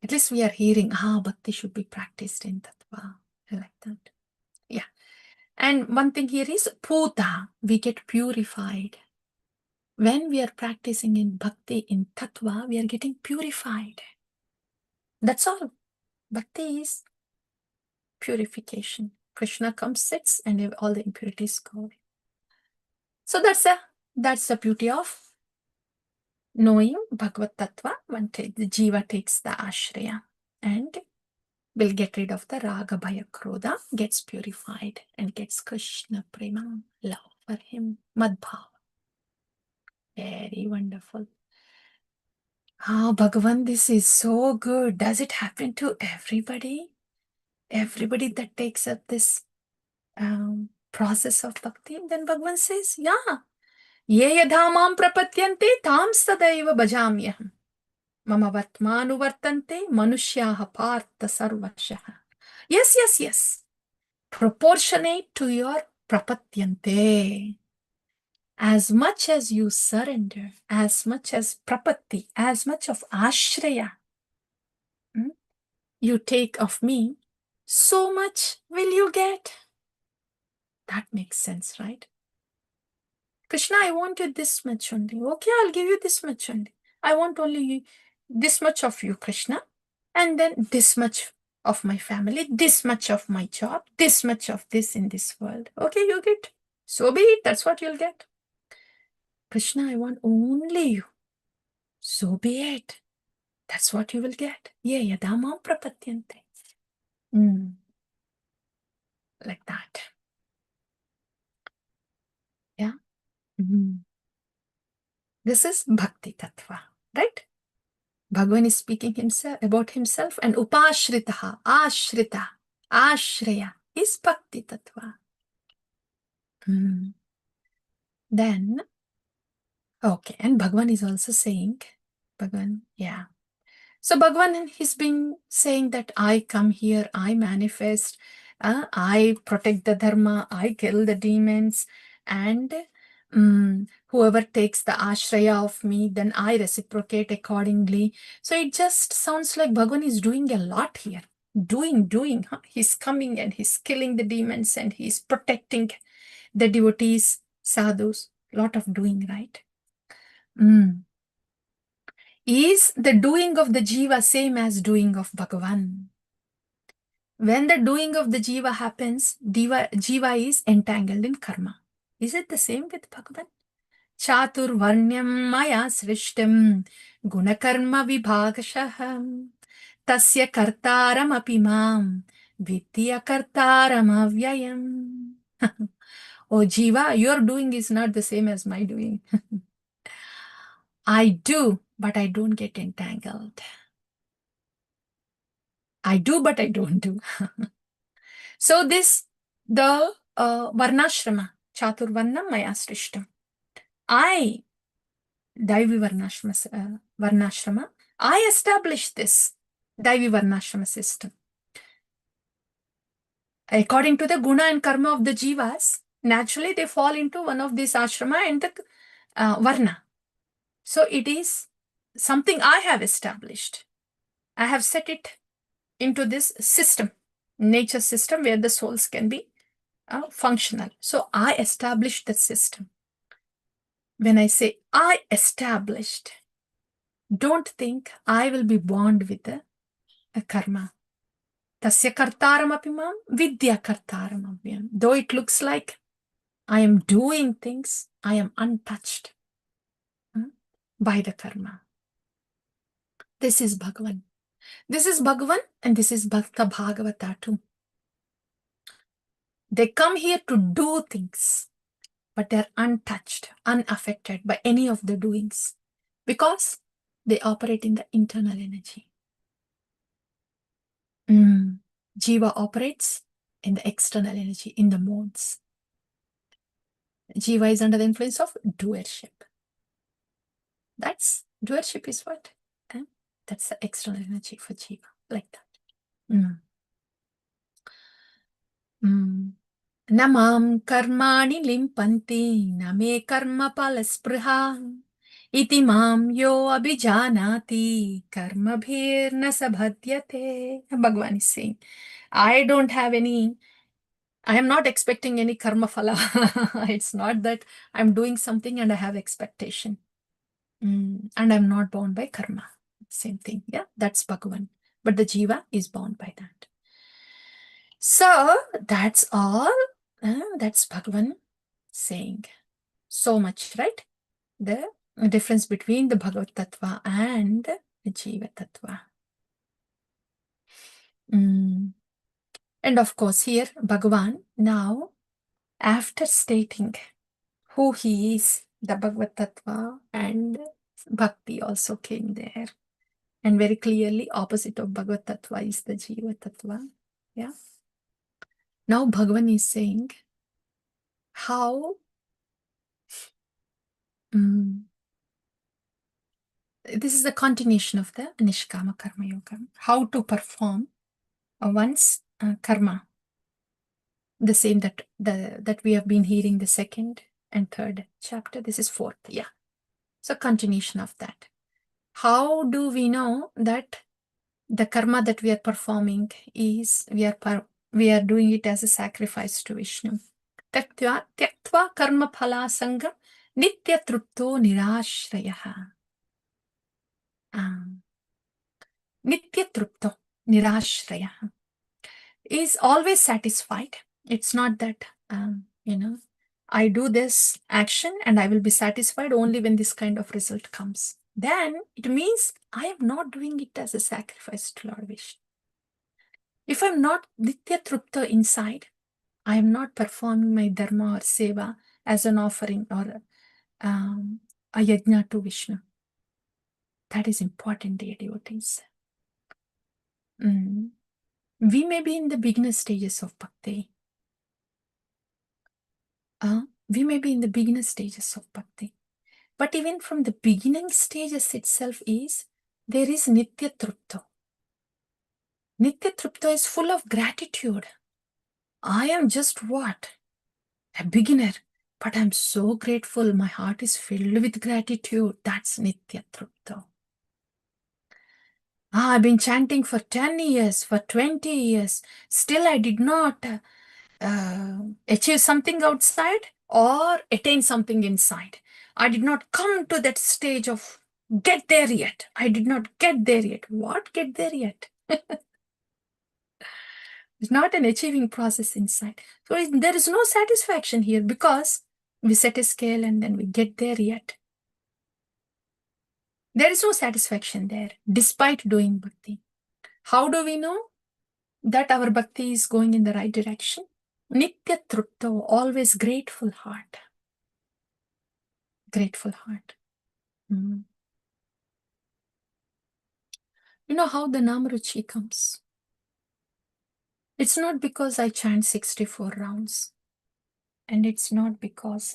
At least we are hearing, bhakti should be practiced in Tattva. I like that. Yeah. And one thing here is puta, we get purified. When we are practicing in bhakti in Tattva, we are getting purified. That's all. Bhakti is purification. Krishna comes, sits, and all the impurities go away. So that's the beauty of knowing Bhagavad Tattva. The jiva takes the ashraya and will get rid of the raga, bhaya, krodha, gets purified and gets Krishna prema, love for him, madbhava. Very wonderful. Bhagavan, this is so good. Does it happen to everybody? Everybody that takes up this process of bhakti? Then Bhagavan says, yeah. Ye yadha mam prapatyante tam sadaiva bhajamyaham. Mama vatmanuvartante manushyaha partha sarvashaha. Yes. Proportionate to your prapatyante. As much as you surrender, as much as prapatti, as much of ashraya you take of me, so much will you get. That makes sense, right? Krishna, I want you this much only. Okay, I'll give you this much only. I want only this much of you, Krishna. And then this much of my family, this much of my job, this much of this in this world. Okay, you get. So be it. That's what you'll get. Krishna, I want only you. So be it. That's what you will get. Ye yadamam prapatyante. Like that. Yeah. This is Bhakti Tattva, right? Bhagavan is speaking about himself, and Upashritaha, Ashrita, Ashraya is Bhakti Tattva. Then, okay, and Bhagavan is also saying, Bhagavan, yeah. So Bhagavan has been saying that I come here, I manifest, I protect the dharma, I kill the demons, and whoever takes the ashraya of me, then I reciprocate accordingly. So it just sounds like Bhagavan is doing a lot here. Doing. Huh? He's coming and he's killing the demons and he's protecting the devotees, sadhus. Lot of doing, right? Is the doing of the jiva same as doing of Bhagavan? When the doing of the jiva happens, jiva is entangled in karma. Is it the same with Bhagavan? Chatur varnyam maya srishtam gunakarma vibhagashaham tasya kartaram apimam vidya kartaram avyayam. Oh jiva, your doing is not the same as my doing. I do, but I don't get entangled. I do, but I don't do. So the Varnashrama, Chaturvarnam Maya Srishtam. Daivi Varnashrama, I established this Daivi Varnashrama system. According to the guna and karma of the jivas, naturally they fall into one of these ashrama and the varna. So it is something I have established. I have set it into this system, nature system, where the souls can be functional. So I established the system. When I say I established, don't think I will be bound with the karma. Tasya kartaram apimam vidya kartaram avyam. Though it looks like I am doing things, I am untouched by the karma. This is Bhagavan. This is Bhagavan and this is Bhakta Bhagavata too. They come here to do things, but they're untouched, unaffected by any of the doings because they operate in the internal energy. Jiva operates in the external energy, in the modes. Jiva is under the influence of doership. That's doership is what? That's the external energy for Jiva, like that. Namam karmani limpanti, name karma palaspruha, iti mam yo abhijanati, karma bhir na sabhadyate. Bhagavan is saying, I am not expecting any karma phala. It's not that I'm doing something and I have expectation. And I'm not bound by karma. Same thing. Yeah, that's Bhagavan. But the jiva is bound by that. So that's all. That's Bhagavan saying. So much, right? The difference between the Bhagavad Tattva and the Jiva Tattva. And of course, here Bhagavan now, after stating who he is, the Bhagavad Tattva and Bhakti also came there. And very clearly, opposite of Bhagavad Tattva is the Jiva Tattva. Yeah. Now Bhagavan is saying how this is a continuation of the Nishkama Karma Yoga. How to perform one's karma. The same that we have been hearing the second and third chapter. This is fourth. Yeah. So continuation of that. How do we know that the karma that we are performing is we are doing it as a sacrifice to Vishnu? Tyaktva karma phala sangha nitya trupto nirashrayaha. Nitya trupto. Nirashraya, is always satisfied. It's not that, I do this action and I will be satisfied only when this kind of result comes. Then it means I am not doing it as a sacrifice to Lord Vishnu. If I'm not Nitya Trupta inside, I am not performing my dharma or seva as an offering or a yajna to Vishnu. That is important, dear devotees. We may be in the beginner stages of bhakti. We may be in the beginner stages of bhakti. But even from the beginning stages itself there is Nitya Trupta. Nitya Trupta is full of gratitude. I am just what? A beginner. But I'm so grateful. My heart is filled with gratitude. That's Nitya Trupta. I've been chanting for 10 years, for 20 years. Still, I did not achieve something outside or attain something inside. I did not come to that stage of get there yet. I did not get there yet. What get there yet? It's not an achieving process inside. So there is no satisfaction here because we set a scale and then we get there yet. There is no satisfaction there despite doing bhakti. How do we know that our bhakti is going in the right direction? Nitya Trupto, always grateful heart. Grateful heart. You know how the Namruchi comes? It's not because I chant 64 rounds. And it's not because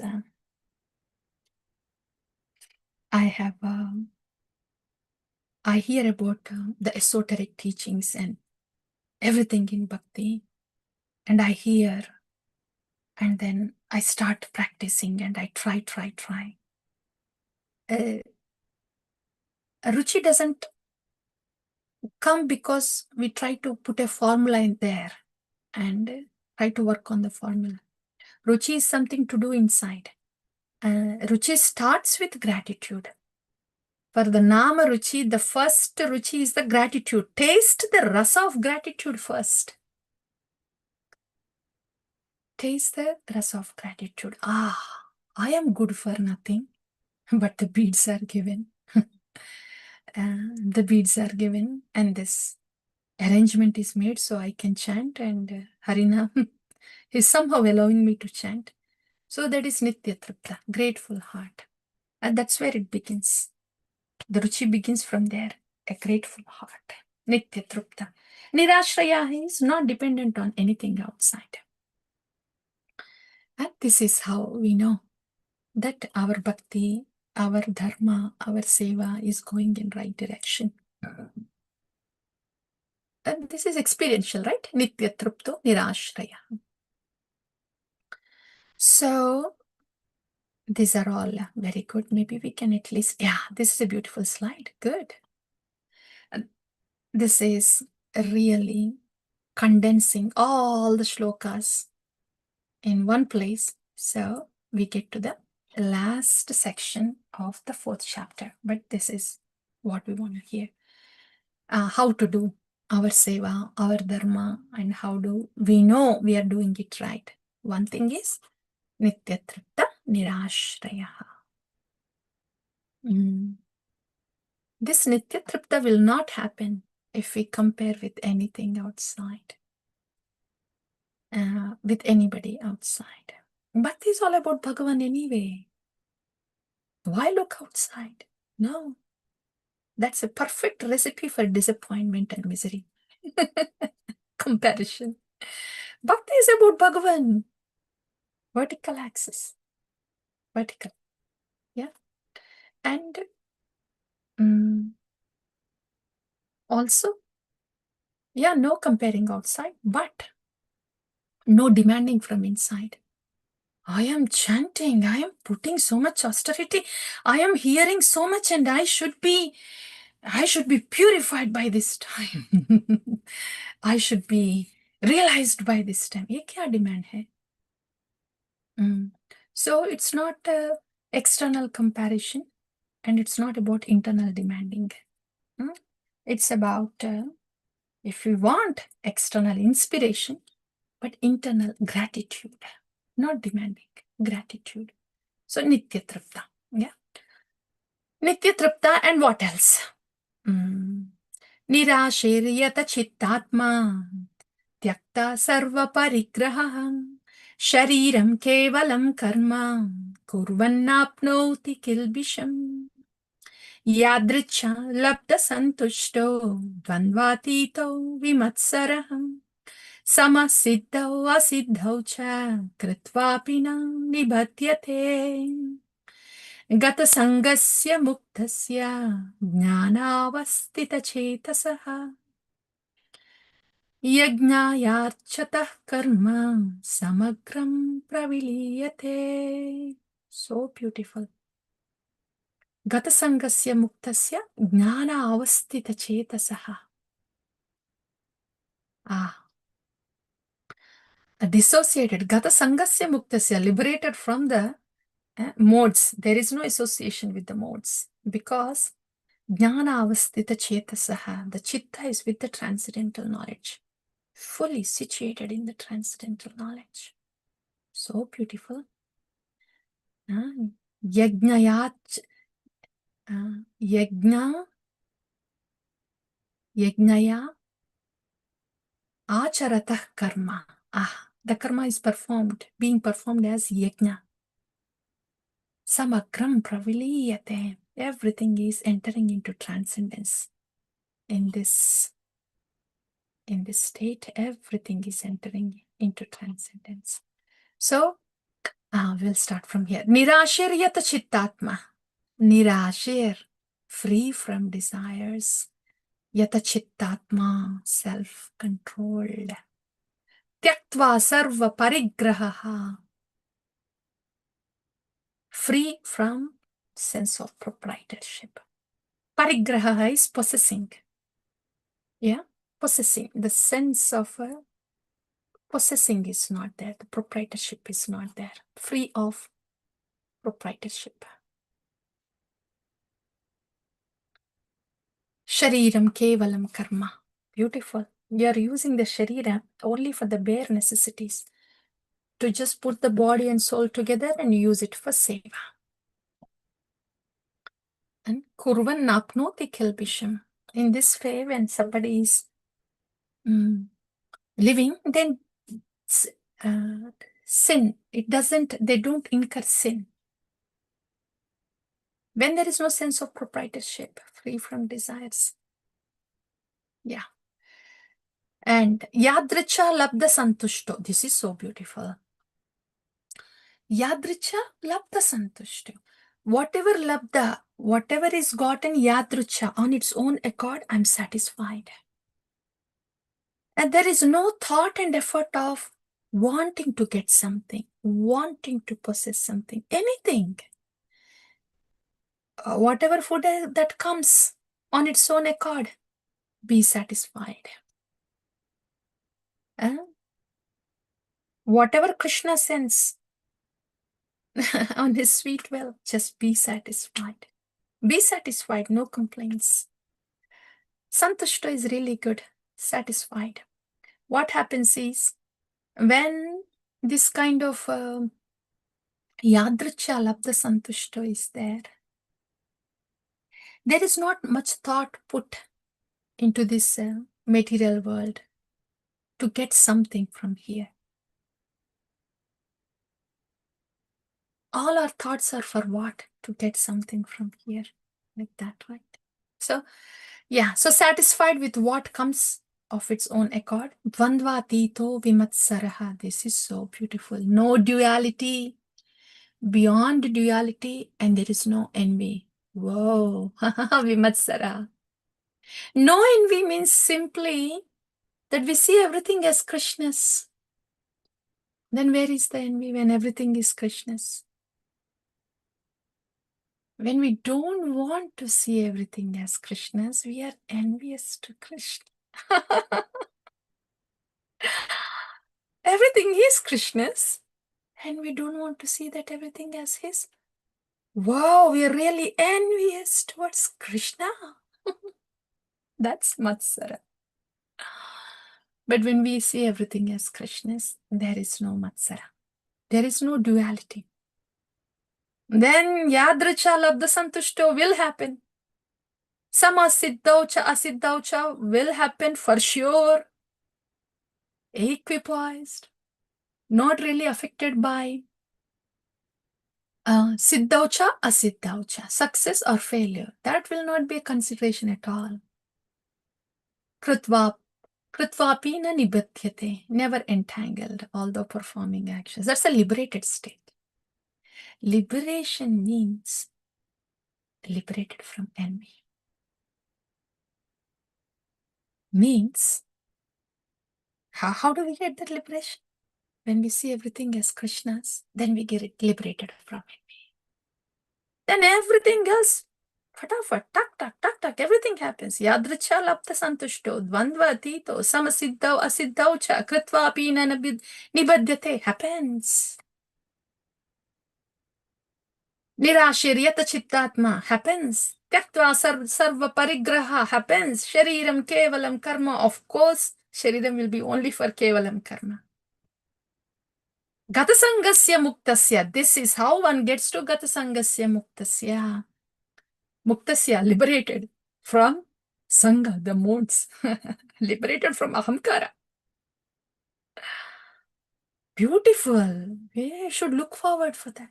I hear about the esoteric teachings and everything in bhakti. And I hear, and then I start practicing and I try. Ruchi doesn't come because we try to put a formula in there and try to work on the formula. Ruchi is something to do inside. Ruchi starts with gratitude. For the Nama Ruchi, the first Ruchi is the gratitude. Taste the rasa of gratitude first. Taste the rasa of gratitude. I am good for nothing, but the beads are given. The beads are given and this arrangement is made so I can chant, and Harinam is somehow allowing me to chant. So that is Nitya Tripta, grateful heart. And that's where it begins. The Ruchi begins from there, a grateful heart. Nitya Tripta. Nirashraya is not dependent on anything outside. And this is how we know that our bhakti, our dharma, our seva is going in right direction. And this is experiential, right? Nitya Trupto Nirashraya. So these are all very good. Maybe we can at least, this is a beautiful slide. Good. This is really condensing all the shlokas in one place. So we get to the last section of the 4th chapter. But this is what we want to hear. How to do our seva, our dharma, and how do we know we are doing it right. One thing is Nitya Tripta Nirashraya. This Nitya Tripta will not happen if we compare with anything outside, with anybody outside. Bhakti is all about Bhagavan anyway. Why look outside? No. That's a perfect recipe for disappointment and misery. Comparison. Bhakti is about Bhagavan. Vertical axis. Vertical. Yeah. And also, no comparing outside, but no demanding from inside. I am chanting, I am putting so much austerity, I am hearing so much, and I should be purified by this time. I should be realized by this time. Ye kya demand hai? So it's not external comparison and it's not about internal demanding. It's about, If we want external inspiration, but internal gratitude, not demanding, gratitude. So Nitya Tripta. Yeah. Nitya Tripta, and what else? Nirashiryata Chittatma Tyakta Sarva Parigraham Shariram Kevalam Karma Kurvannapnoti Kilbisham Yadricha Labda Santushto Dvandvatito Vimatsaraham Samasiddhau Asiddhau Cha Kritvapina Nibhatyate Gata Sangasya Muktasya Jnanavastita Chetasaha Yajnayarchatah Karma Samagram Praviliyate. So beautiful. Gata Sangasya Muktasya Jnanavastita Chetasaha. Dissociated. Gata Sangasya Muktasya, liberated from the modes. There is no association with the modes because Jnana avastita chetasaha, the chitta is with the transcendental knowledge, fully situated in the transcendental knowledge. So beautiful. Yajnaya acharatah karma. The karma is being performed as yajna. Samagram praviliyate. Everything is entering into transcendence. In this state, everything is entering into transcendence. So, we'll start from here. Nirashir yata chittatma. Nirashir, free from desires. Yata chittatma, self-controlled. Tyaktva sarva parigraha. Free from sense of proprietorship. Parigraha is possessing. Yeah, possessing. The sense of possessing is not there. The proprietorship is not there. Free of proprietorship. Shariram kevalam karma. Beautiful. You are using the sharira only for the bare necessities. To just put the body and soul together and use it for seva. And kurvan napnoti kilbisham. In this way, when somebody is living, then sin, they don't incur sin. When there is no sense of proprietorship, free from desires. Yeah. And yadricha labda santushto. This is so beautiful. Yadricha labda santushto. Whatever labda, whatever is gotten yadricha on its own accord, I'm satisfied. And there is no thought and effort of wanting to get something, wanting to possess something, anything. Whatever food that comes on its own accord, be satisfied. Whatever Krishna sends on his sweet will, just be satisfied. Be satisfied, no complaints. Santushta is really good, satisfied. What happens is, when this kind of yadricha labda santushta is there is not much thought put into this material world to get something from here. All our thoughts are for what? To get something from here. Like that, right? So, yeah. So satisfied with what comes of its own accord. Dvandvatito vimatsaraha. This is so beautiful. No duality. Beyond duality. And there is no envy. Whoa. Vimatsara. No envy means simply that we see everything as Krishna's. Then where is the envy when everything is Krishna's? When we don't want to see everything as Krishna's, we are envious to Krishna. Everything is Krishna's, and we don't want to see that everything as his. Wow, we are really envious towards Krishna. That's Matsara. But when we see everything as Krishna's, there is no matsara. There is no duality. Then yadricha labdha santushto will happen. Sama siddhaucha asiddhaucha will happen for sure. Equipoised, not really affected by siddhaucha asiddhaucha, success or failure. That will not be a consideration at all. Kritva Kritvapi na nibadhyate, never entangled, although performing actions. That's a liberated state. Liberation means liberated from envy. Means, how do we get that liberation? When we see everything as Krishna's, then we get it liberated from envy. Then everything else, fatafat, tak, everything happens. Yadricha lapta santushto, dvandva atito, samasiddhau asiddhau cha, kritva apina nibadhyate, happens. Nirashiryata chittatma, happens. Tyaktva sarva parigraha, happens. Shariram kevalam karma, of course, shariram will be only for kevalam karma. Gatasangasya muktasya, this is how one gets to Gatasangasya muktasya. Muktasya, liberated from sanga, the modes, liberated from ahamkara. Beautiful. We should look forward for that.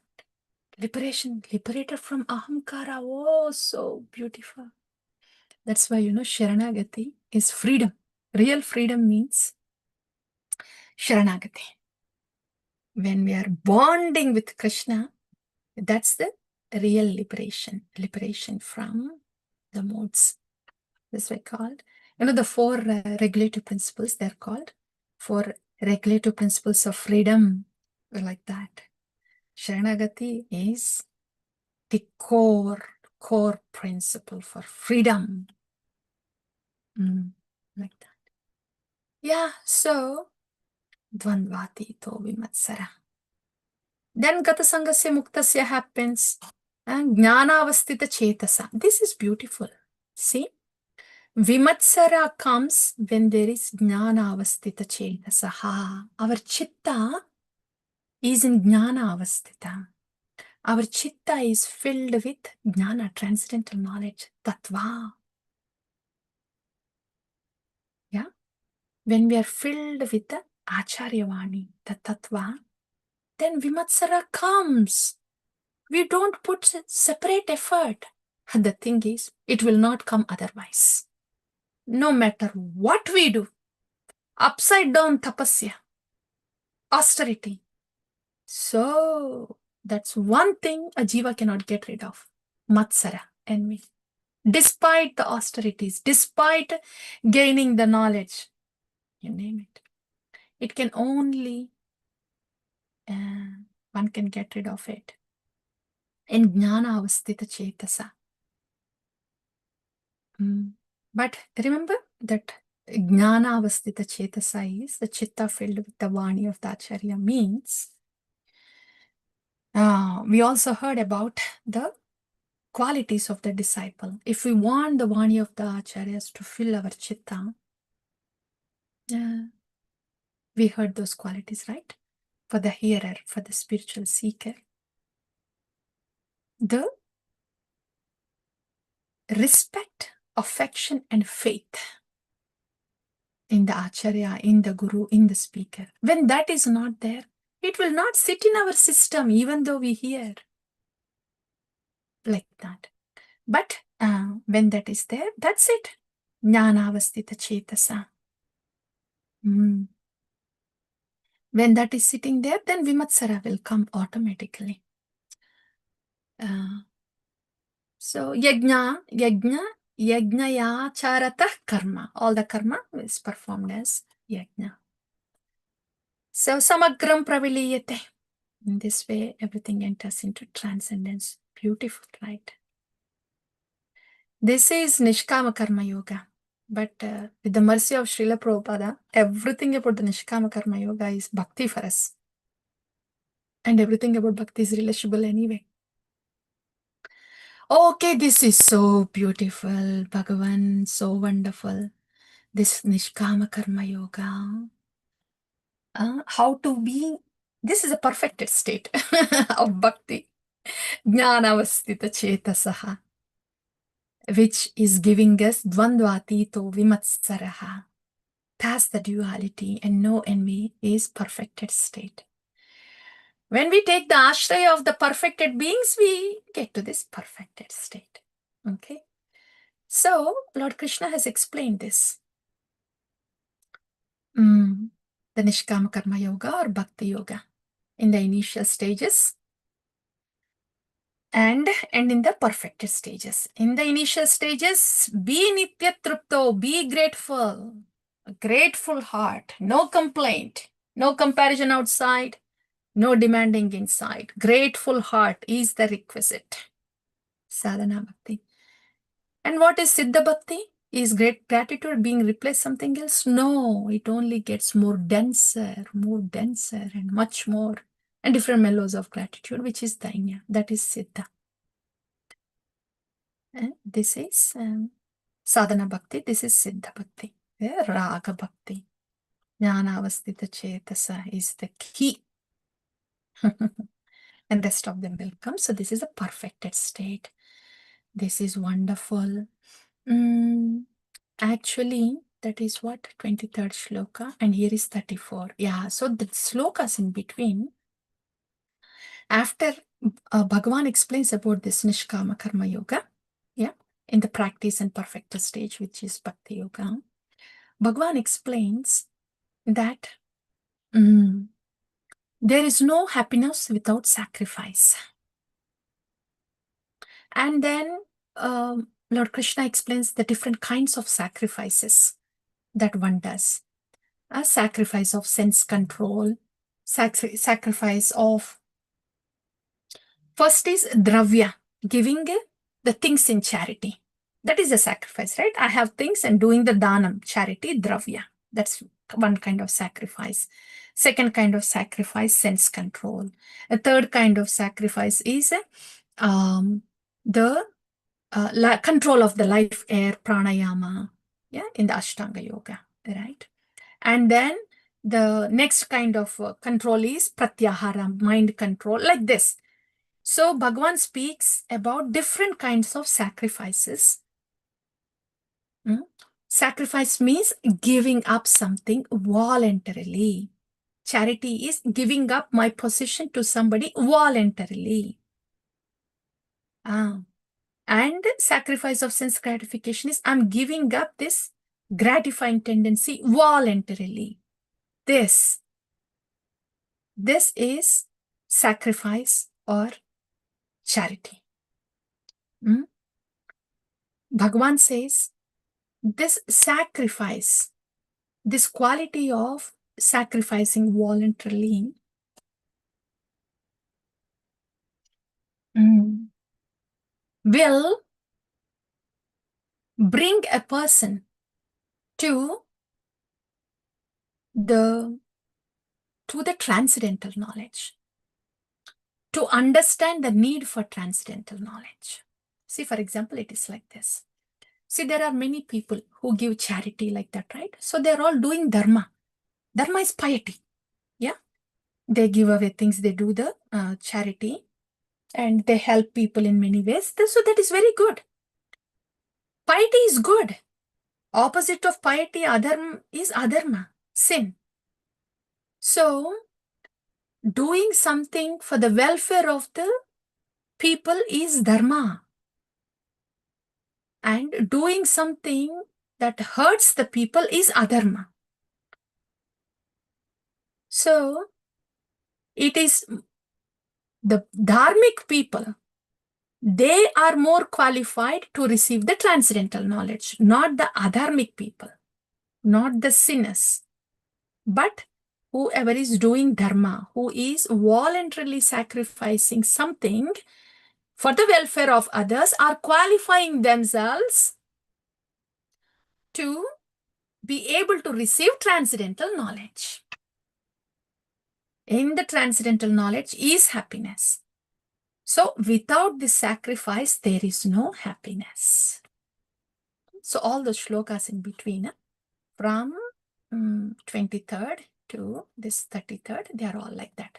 Liberation, liberated from ahamkara. Oh, so beautiful. That's why, Sharanagati is freedom. Real freedom means Sharanagati. When we are bonding with Krishna, that's the real liberation. Liberation from the modes. That's why called. The four regulative principles, they're called. Four regulative principles of freedom. Like that. Sharanagati is the core principle for freedom. Like that. Yeah, so dvandvatito vimatsara. Then gatasangasya muktasya happens. Jnanavastita chetasa. This is beautiful. See? Vimatsara comes when there is jnanavastita chetasa. Our chitta is in jnanavastita. Our chitta is filled with jnana, transcendental knowledge, tattva. Yeah? When we are filled with the acharyavani, the tattva, then vimatsara comes. We don't put separate effort. And the thing is, it will not come otherwise. No matter what we do, upside down tapasya, austerity. So, that's one thing a jiva cannot get rid of. Matsara, envy. Despite the austerities, despite gaining the knowledge, you name it. It can only, one can get rid of it in jnana avastita chetasa. But remember that jnana avastita chetasa is the chitta filled with the vani of the acharya means. We also heard about the qualities of the disciple. If we want the vani of the acharyas to fill our chitta, we heard those qualities, right? For the hearer, for the spiritual seeker. The respect, affection, and faith in the acharya, in the guru, in the speaker. When that is not there, it will not sit in our system, even though we hear. Like that. But when that is there, that's it. Jnanavastita chetasa. When that is sitting there, then vimatsara will come automatically. So yajna, yajnayacharata karma. All the karma is performed as yajna. So samagram praviliyate. In this way, everything enters into transcendence. Beautiful, right? This is Nishkama Karma Yoga. But with the mercy of Srila Prabhupada, everything about the Nishkama Karma Yoga is bhakti for us. And everything about bhakti is relishable anyway. Okay, this is so beautiful, Bhagavan, so wonderful. this Nishkama Karma Yoga, how to be, this is a perfected state of bhakti, Jnanavastita Chetasaha, which is giving us Dvandvatito Vimatsaraha, past the duality and no envy, is perfected state. When we take the ashraya of the perfected beings, we get to this perfected state. Okay. So, Lord Krishna has explained this. The Nishkama Karma Yoga or Bhakti Yoga in the initial stages and in the perfected stages. In the initial stages, be nitya trupto, be grateful, a grateful heart, no complaint, no comparison outside, no demanding inside. Grateful heart is the requisite. Sadhana Bhakti. And what is Siddha Bhakti? Is great gratitude being replaced something else? No, it only gets more denser and much more and different mellows of gratitude, which is Dainya. That is Siddha. And this is Sadhana Bhakti. This is Siddha Bhakti. Raga Bhakti. Jnanavastita Chetasa is the key. And rest of them will come. So this is a perfected state. This is wonderful. Actually, that is what? 23rd shloka. And here is 34. Yeah, so the slokas in between. After Bhagavan explains about this Nishkama Karma Yoga, yeah, in the practice and perfected stage, which is Bhakti Yoga, Bhagavan explains that there is no happiness without sacrifice. And then Lord Krishna explains the different kinds of sacrifices that one does. A sacrifice of sense control, sacrifice of, first is dravya, giving the things in charity. That is a sacrifice, right? I have things and doing the danam, charity, dravya. That's one kind of sacrifice. Second kind of sacrifice, sense control. A third kind of sacrifice is the control of the life, air, pranayama, yeah, in the Ashtanga Yoga, right? And then the next kind of control is pratyahara, mind control, like this. So Bhagavan speaks about different kinds of sacrifices. Sacrifice means giving up something voluntarily. Charity is giving up my possession to somebody voluntarily. And sacrifice of sense gratification is I'm giving up this gratifying tendency voluntarily. This is sacrifice or charity. Bhagavan says this sacrifice, this quality of sacrificing voluntarily will bring a person to the transcendental knowledge, to understand the need for transcendental knowledge. See, for example, it is like this. See, there are many people who give charity like that, right? So they're all doing dharma. Dharma is piety. Yeah. They give away things, they do the charity, and they help people in many ways. So that is very good. Piety is good. Opposite of piety, adharma is adharma, sin. So doing something for the welfare of the people is dharma. And doing something that hurts the people is adharma. So it is the dharmic people, they are more qualified to receive the transcendental knowledge, not the adharmic people, not the sinners, but whoever is doing dharma, who is voluntarily sacrificing something for the welfare of others, are qualifying themselves to be able to receive transcendental knowledge. In the transcendental knowledge is happiness. So without this sacrifice, there is no happiness. So all the shlokas in between, From 23rd to this 33rd, they are all like that.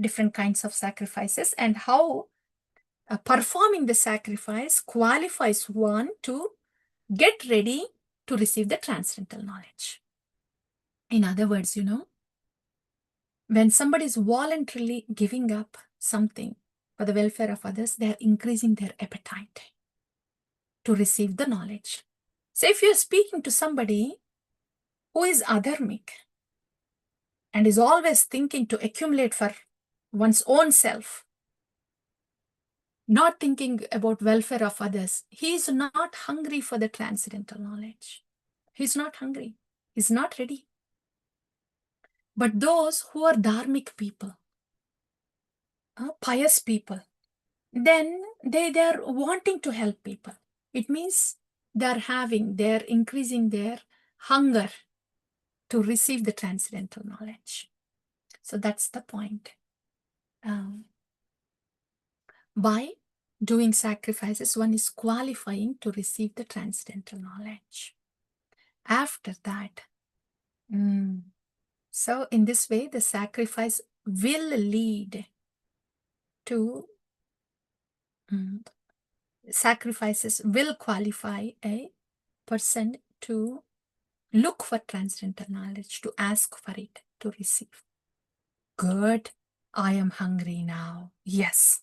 Different kinds of sacrifices, and how performing the sacrifice qualifies one to get ready to receive the transcendental knowledge. In other words, when somebody is voluntarily giving up something for the welfare of others, they are increasing their appetite to receive the knowledge. So if you're speaking to somebody who is adharmic and is always thinking to accumulate for one's own self, not thinking about welfare of others, he is not hungry for the transcendental knowledge. He's not hungry. He's not ready. But those who are dharmic people, pious people, then they are wanting to help people. It means they're increasing their hunger to receive the transcendental knowledge. So that's the point. By doing sacrifices, one is qualifying to receive the transcendental knowledge. After that, so in this way, the sacrifice will lead to sacrifices will qualify a person to look for transcendental knowledge, to ask for it, to receive. Good, I am hungry now. Yes,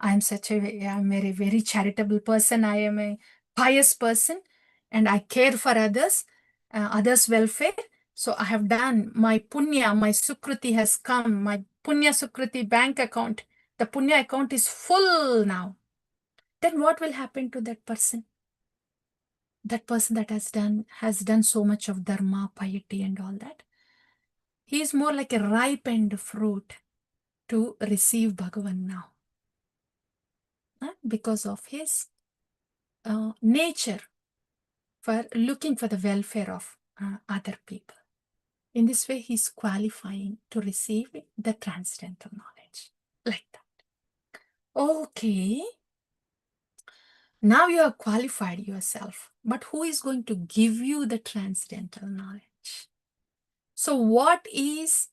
I'm a very charitable person. I am a pious person, and I care for others, others' welfare. So I have done my punya, my sukruti has come, my punya sukruti bank account. The punya account is full now. Then what will happen to that person? That person that has done so much of dharma, piety, and all that. He is more like a ripened fruit to receive Bhagavan now, because of his nature for looking for the welfare of other people. In this way, he's qualifying to receive the transcendental knowledge, like that. Okay, now you have qualified yourself, but who is going to give you the transcendental knowledge? So what is,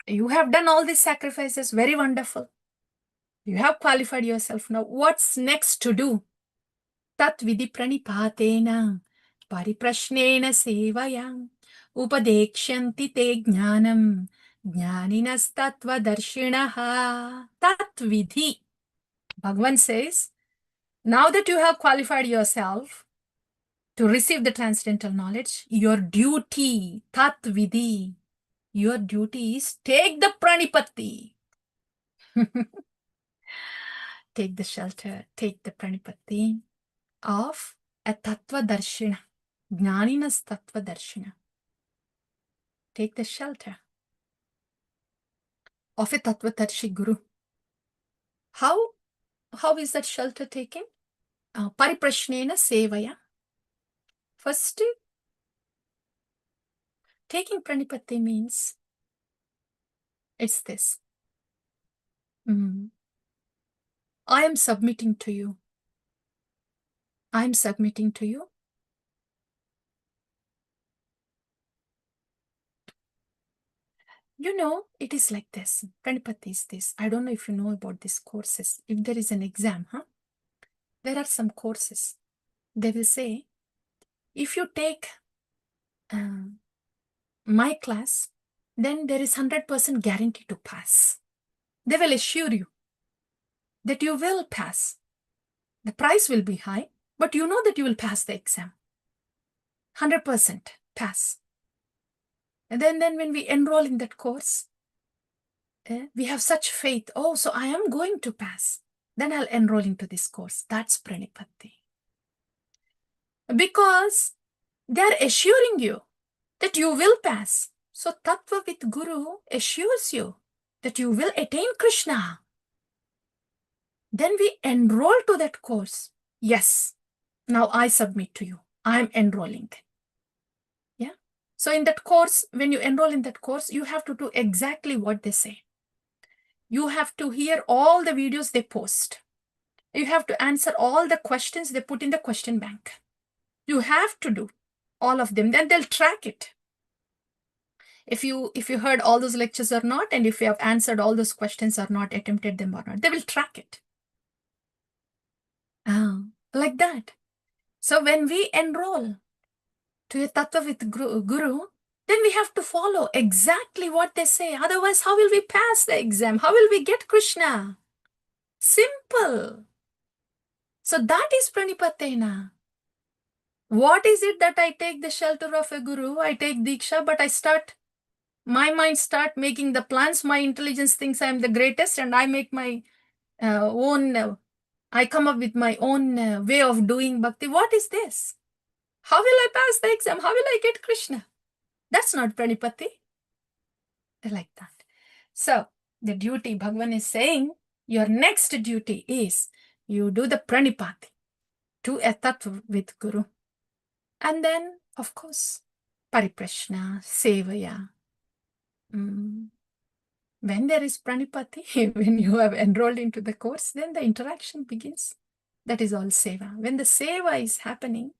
you have done all these sacrifices, very wonderful. You have qualified yourself. Now what's next to do? Tat vidhi pranipatena pariprashnena sevaya upadekshanti te jnanam jnaninas tattva darshinaha. Tat vidhi. Bhagavan says, now that you have qualified yourself to receive the transcendental knowledge, your duty, tat vidhi, your duty is take the pranipatti. Take the shelter, take the pranipatti of a tattva darshina, jnaninas tattva darshina. Take the shelter of a tattva darshi guru. How is that shelter taken? Pariprashnena sevaya. First, taking pranipatti means it's this. I am submitting to you. I am submitting to you. It is like this. Pranipatti is this. I don't know if you know about these courses. If there is an exam, there are some courses. They will say, if you take my class, then there is 100% guarantee to pass. They will assure you that you will pass. The price will be high, but you know that you will pass the exam. 100% pass. And then when we enroll in that course, we have such faith. Oh, so I am going to pass. Then I'll enroll into this course. That's pranipatti. Because they are assuring you that you will pass. So Tattva with Guru assures you that you will attain Krishna. Then we enroll to that course. Yes, now I submit to you. I am enrolling. Yeah. So in that course, when you enroll in that course, you have to do exactly what they say. You have to hear all the videos they post. You have to answer all the questions they put in the question bank. You have to do all of them. Then they'll track it. If you heard all those lectures or not, and if you have answered all those questions or not, attempted them or not, they will track it. Like that. So when we enroll to a tattva with guru, then we have to follow exactly what they say. Otherwise, how will we pass the exam? How will we get Krishna? Simple. So that is pranipatena. What is it that I take the shelter of a guru? I take diksha, but my mind start making the plans. My intelligence thinks I am the greatest, and I make my own, I come up with my own way of doing bhakti. What is this? How will I pass the exam? How will I get Krishna? That's not pranipati. Like that. So the duty, Bhagavan is saying, your next duty is you do the pranipati to a tattva with guru. And then, of course, pariprashna, sevaya. When there is pranipati, when you have enrolled into the course, then the interaction begins. That is all seva. When the seva is happening,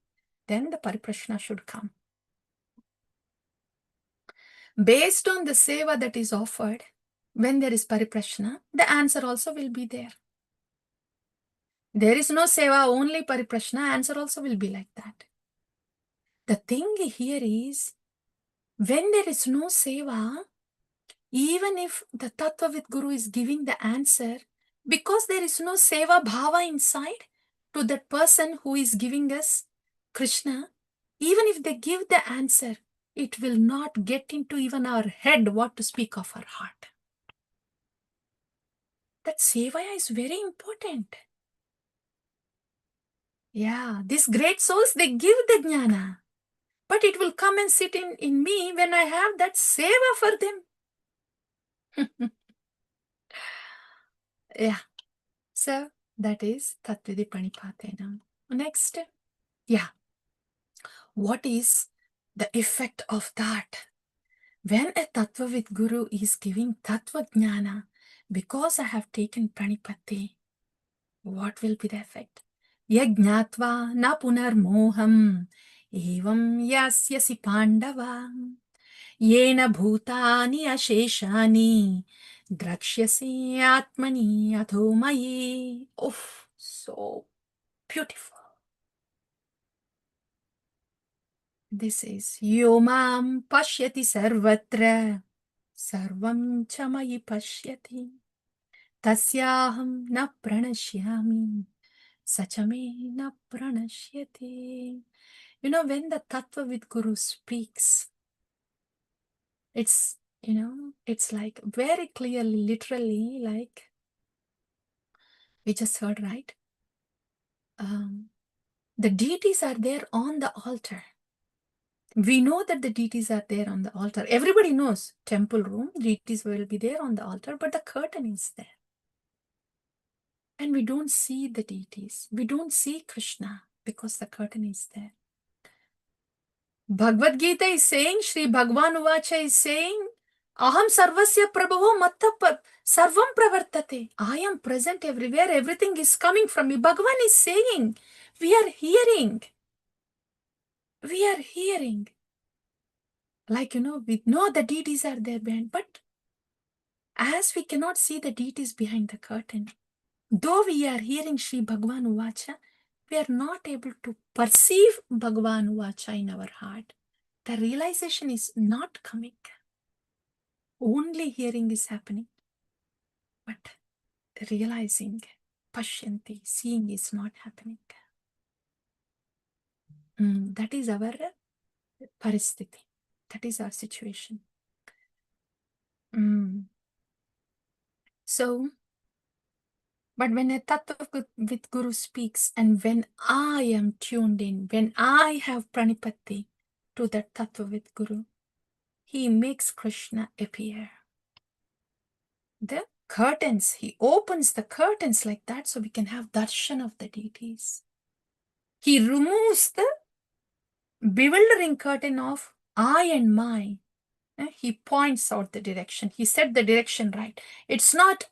then the pariprashna should come. Based on the seva that is offered, when there is pariprashna, the answer also will be there. There is no seva, only pariprashna, answer also will be like that. The thing here is, when there is no seva, even if the tattva with guru is giving the answer, because there is no seva bhava inside to that person who is giving us Krishna, even if they give the answer, it will not get into even our head what to speak of our heart. That sevaya is very important. Yeah, these great souls, they give the jnana, but it will come and sit in me when I have that seva for them. Yeah. So that is Tattvidi Pranipatena. Next, yeah. What is the effect of that? When a Tattva with Guru is giving Tattva Jnana, because I have taken Pranipati, what will be the effect? Yajnatva na punar moham evam yasyasi pandava yena bhutani asheshani drakshyasi atmani athomayi. Oh, so beautiful. This is Yomam Pashyati Sarvatra Sarvam Chamayi Pashyati Tasyaham na pranashyami Sachame na pranashyati. You know, when the Tattva with Guru speaks, it's, it's like very clearly, literally, like we just heard, right? The deities are there on the altar. We know that the deities are there on the altar. Everybody knows, temple room, deities will be there on the altar, but the curtain is there. And we don't see the deities. We don't see Krishna because the curtain is there. Bhagavad Gita is saying, Sri Bhagavan Uvacha is saying, Aham sarvasya prabhavo matta sarvam pravartate. I am present everywhere. Everything is coming from me. Bhagavan is saying, we are hearing. We are hearing. Like, we know the deities are there behind, but as we cannot see the deities behind the curtain, though we are hearing Sri Bhagavan Uvacha, we are not able to perceive Bhagavan Uvacha in our heart. The realization is not coming. Only hearing is happening. But realizing, Pashyanti, seeing is not happening. That is our paristhiti. That is our situation. So, but when a tattva with Guru speaks, and when I am tuned in, when I have pranipatti to that tattva with Guru, he makes Krishna appear. The curtains, he opens the curtains like that so we can have darshan of the deities. He removes the bewildering curtain of I and my. He points out the direction. He set the direction right. It's not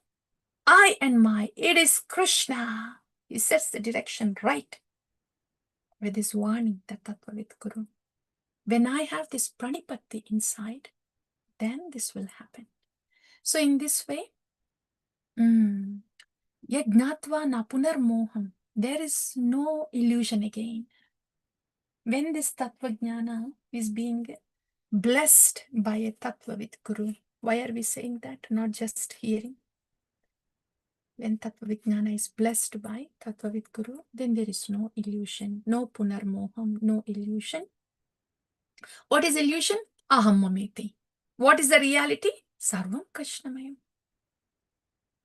I and my, it is Krishna. He sets the direction right. with this warning, the Tattva with Guru. When I have this pranipatti inside, then this will happen. So in this way, yajnatva na punarmoham, there is no illusion again. When this Tattva Jnana is being blessed by a Tattva with Guru, why are we saying that? Not just hearing. When Tattva Vijnana is blessed by Tattva with Guru, then there is no illusion, no punarmoham, no illusion. What is illusion? Aham mameti. What is the reality? Sarvam Krishnamayam.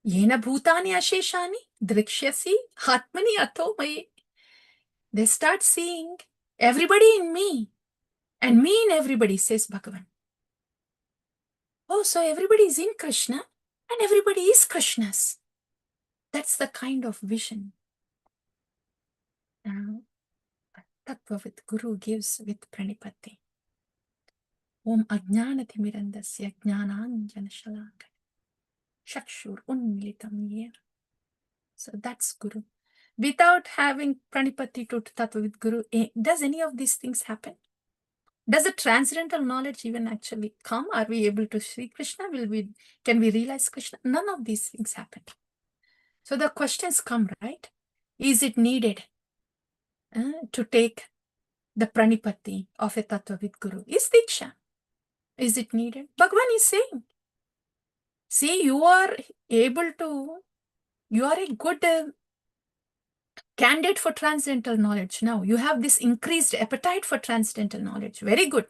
Yena bhutani asheshani drikshyasi atmani ato mayi. They start seeing everybody in me and me in everybody, says Bhagavan. Oh, so everybody is in Krishna and everybody is Krishna's. That's the kind of vision Tattva with Guru gives with pranipatti. Om ajnanatimirandasya jnananjana shalaka chakshur unmilitam yena. So that's Guru. Without having pranipatti to Tattva with Guru, does any of these things happen? Does the transcendental knowledge even actually come? Are we able to see Krishna? Can we realize Krishna? None of these things happen. So the questions come, right? Is it needed to take the pranipatti of a Tattva with Guru? Is Diksha? Is it needed? Bhagavan is saying, see, you are a good candidate for transcendental knowledge now. You have this increased appetite for transcendental knowledge. Very good.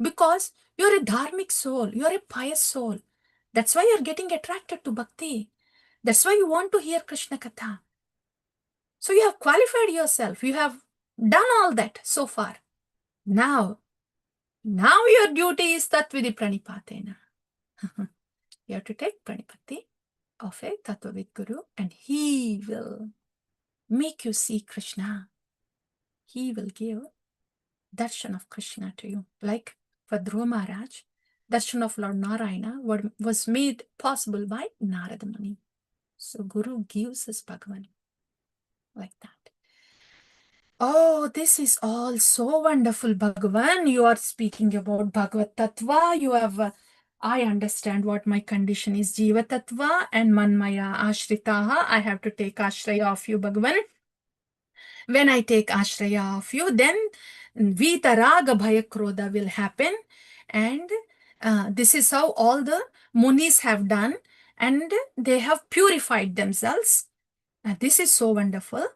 Because you're a dharmic soul. You're a pious soul. That's why you're getting attracted to bhakti. That's why you want to hear Krishna Katha. So you have qualified yourself. You have done all that so far. Now your duty is Tattvidi Pranipatena. You have to take pranipatti of a Tattva with Guru and he will make you see Krishna. He will give darshan of Krishna to you. Like for Dhruva Maharaj, darshan of Lord Narayana was made possible by Narada Muni. So Guru gives us Bhagavan like that. Oh, this is all so wonderful, Bhagavan. You are speaking about Bhagavad Tattva. I understand what my condition is, Jiva Tattva and Manmaya Ashritaha. I have to take Ashraya of you, Bhagavan. When I take Ashraya of you, then Vitaraga Bhaya Krodha will happen. And this is how all the Munis have done. And they have purified themselves. This is so wonderful.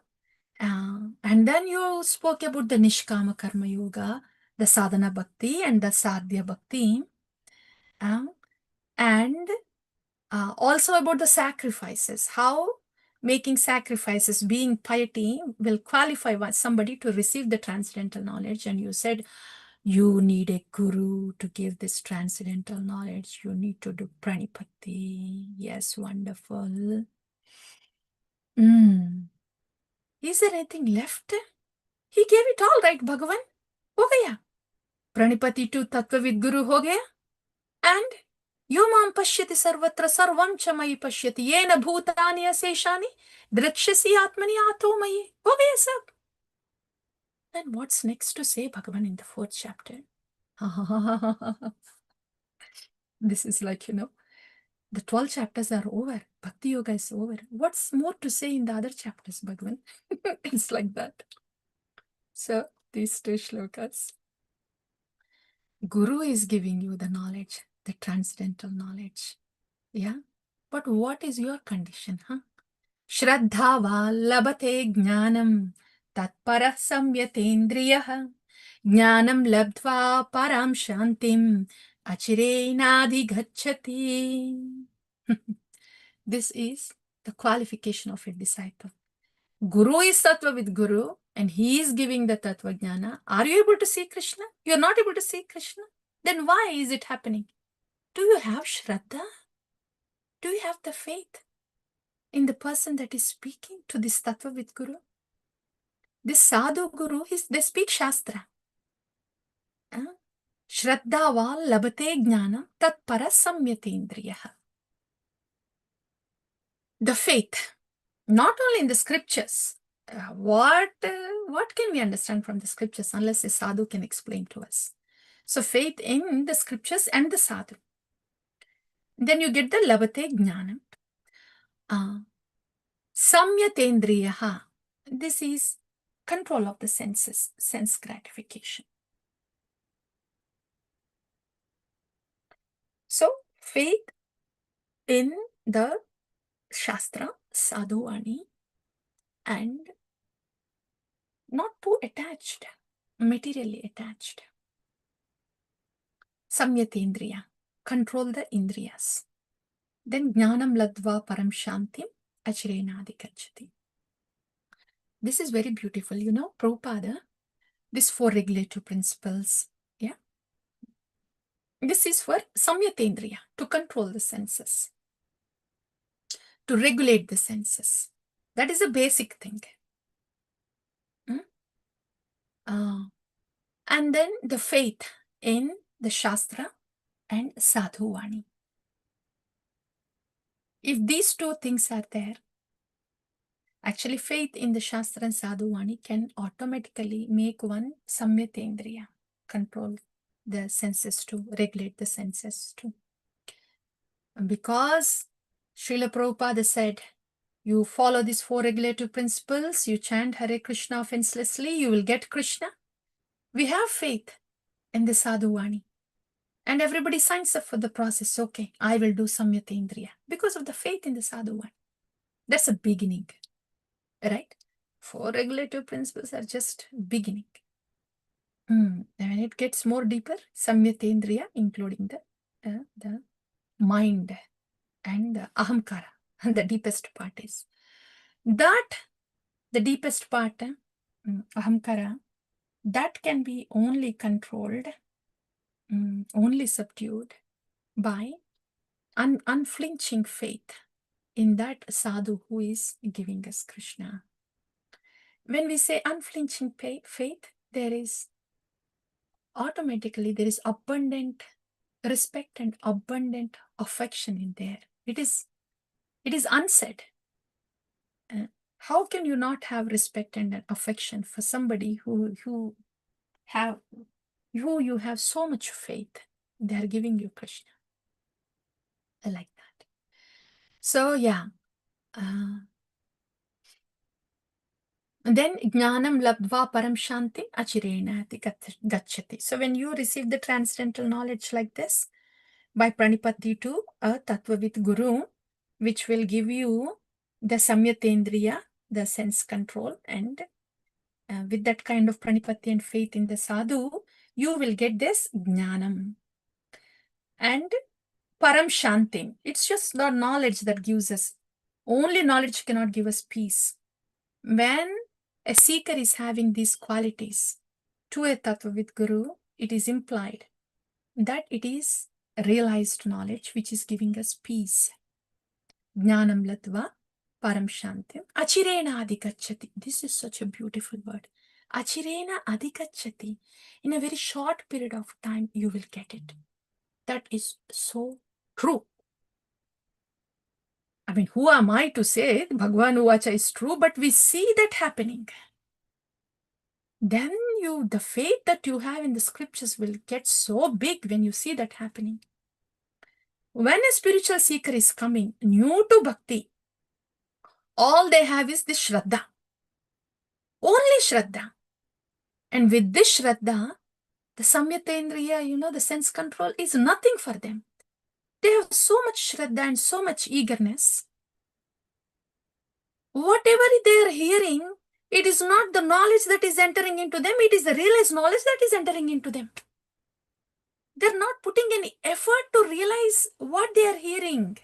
And then you spoke about the Nishkama Karma Yoga, the Sadhana Bhakti and the Sadhya Bhakti. And also about the sacrifices, how making sacrifices, being piety will qualify somebody to receive the transcendental knowledge. And you said you need a guru to give this transcendental knowledge. You need to do pranipatti. Yes, wonderful. Is there anything left? He gave it all, right, Bhagavan? Ho gaya. Pranipatti to Tattva with Guru ho gaya. And Yo mam pashyati sarvatra sarvam cha mayi pashyati yena bhutani aseshani drakshasi atmani ato mayi. Ho gaya sab. Then what's next to say, Bhagavan, in the 4th chapter? This is like, the 12 chapters are over. Bhakti Yoga is over. What's more to say in the other chapters, Bhagavan? It's like that. So, these 2 shlokas. Guru is giving you the knowledge, the transcendental knowledge. Yeah? But what is your condition, huh? Shraddha va labate jnanam tatparah samyatendriyah jnanam labdva param shantim achirenadi gacchati. This is the qualification of a disciple. Guru is Tattva with Guru and he is giving the Tattva Jnana. Are you able to see Krishna? You are not able to see Krishna? Then why is it happening? Do you have Shraddha? Do you have the faith in the person that is speaking to this Tattva with Guru? This Sadhu Guru, they speak Shastra. Shraddha va labate jnanam tat para samyatendriyaha. The faith, not only in the scriptures, what can we understand from the scriptures unless a sadhu can explain to us? So faith in the scriptures and the sadhu. Then you get the labate jnanam. Samyatendriyaha. This is control of the senses, sense gratification. So faith in the Shastra, Sadhuvani, and not too attached, materially attached. Samyatendriya, control the indriyas. Then Jnanam Ladva Param Shantim Achirenadi Gacchati. This is very beautiful. You know, Prabhupada, these 4 regulative principles, yeah. This is for Samyatendriya, to control the senses, to regulate the senses. That is a basic thing. And then the faith in the Shastra and Sadhuvani. If these 2 things are there, actually faith in the Shastra and Sadhuvani can automatically make one Samyatendriya, control the senses too, regulate the senses too. Because Srila Prabhupada said, you follow these 4 regulative principles, you chant Hare Krishna offenselessly, you will get Krishna. We have faith in the Sadhuvani. And everybody signs up for the process. Okay, I will do Samyatendriya because of the faith in the Sadhuvani. That's a beginning, right? 4 regulative principles are just beginning. And when it gets more deeper, Samyatendriya, including the mind and the ahamkara, and the deepest part is that the deepest part, ahamkara, that can be only controlled, only subdued by unflinching faith in that sadhu who is giving us Krishna. When we say unflinching faith, there is abundant respect and abundant affection in there. It is unsaid. How can you not have respect and affection for somebody who you have so much faith? They are giving you Krishna. I like that. So yeah. Then jnanam labdva param shanti achirenati gacchati. So when you receive the transcendental knowledge like this, by pranipati to a tattvavid guru, which will give you the samyatendriya, the sense control, and with that kind of pranipati and faith in the sadhu, you will get this jnanam. And param shantim. It's just the knowledge that gives us. Only knowledge cannot give us peace. When a seeker is having these qualities to a tattvavid guru, it is implied that it is realized knowledge which is giving us peace. Jnanam latva param shantim achirena adhikacchati. This is such a beautiful word. Achirena adhikacchati. In a very short period of time, you will get it. That is so true. I mean, who am I to say Bhagavan Uvacha is true, but we see that happening. Then the faith that you have in the scriptures will get so big when you see that happening. When a spiritual seeker is coming new to bhakti, all they have is this Shraddha. Only Shraddha. And with this Shraddha, the Samyatendriya, the sense control is nothing for them. They have so much Shraddha and so much eagerness. Whatever they are hearing, it is not the knowledge that is entering into them, it is the realized knowledge that is entering into them. They're not putting any effort to realize what they are hearing.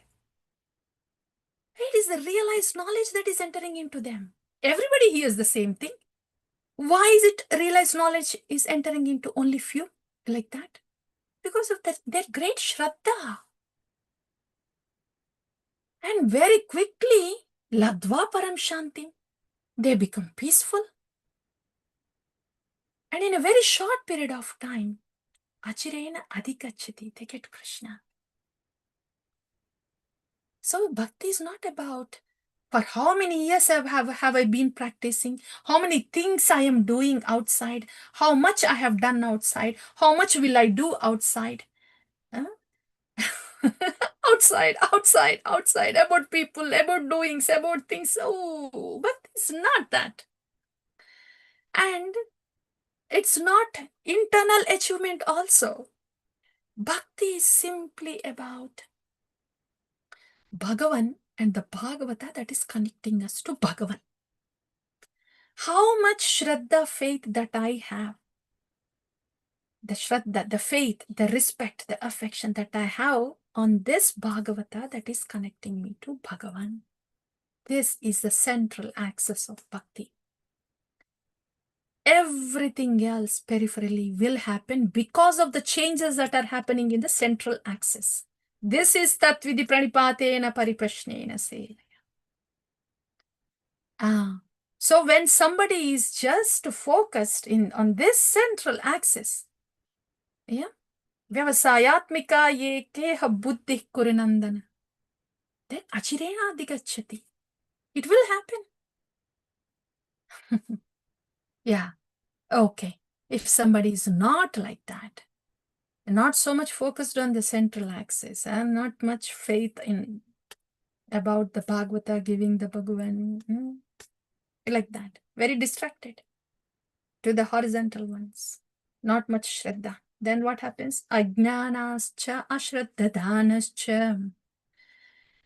It is the realized knowledge that is entering into them. Everybody hears the same thing. Why is it realized knowledge is entering into only few like that? Because of their great Shraddha. And very quickly, Ladva Param Shantim, they become peaceful. And in a very short period of time, Achirena Adhikachati, they get Krishna. So bhakti is not about For how many years have I been practicing? How many things I am doing outside? How much I have done outside? How much will I do outside? Huh? outside, about people, about doings, about things. Oh, but it's not that. And it's not internal achievement also. Bhakti is simply about Bhagavan and the Bhagavata that is connecting us to Bhagavan. How much Shraddha, faith that I have, the Shraddha, the faith, the respect, the affection that I have on this Bhagavata that is connecting me to Bhagavan. This is the central axis of Bhakti. Everything else peripherally will happen because of the changes that are happening in the central axis. This is Tatvidi Pranipatena Pariprashnena Selaya. So when somebody is just focused on this central axis, yeah, Vyavasayatmika ye keha buddhi kurinandana, then achirena digachati. It will happen. Yeah, okay. If somebody is not like that, not so much focused on the central axis and not much faith in about the Bhagavata giving the Bhagavan, like that, very distracted to the horizontal ones, not much Shraddha. Then what happens? Ajnanascha ashraddhadanascha.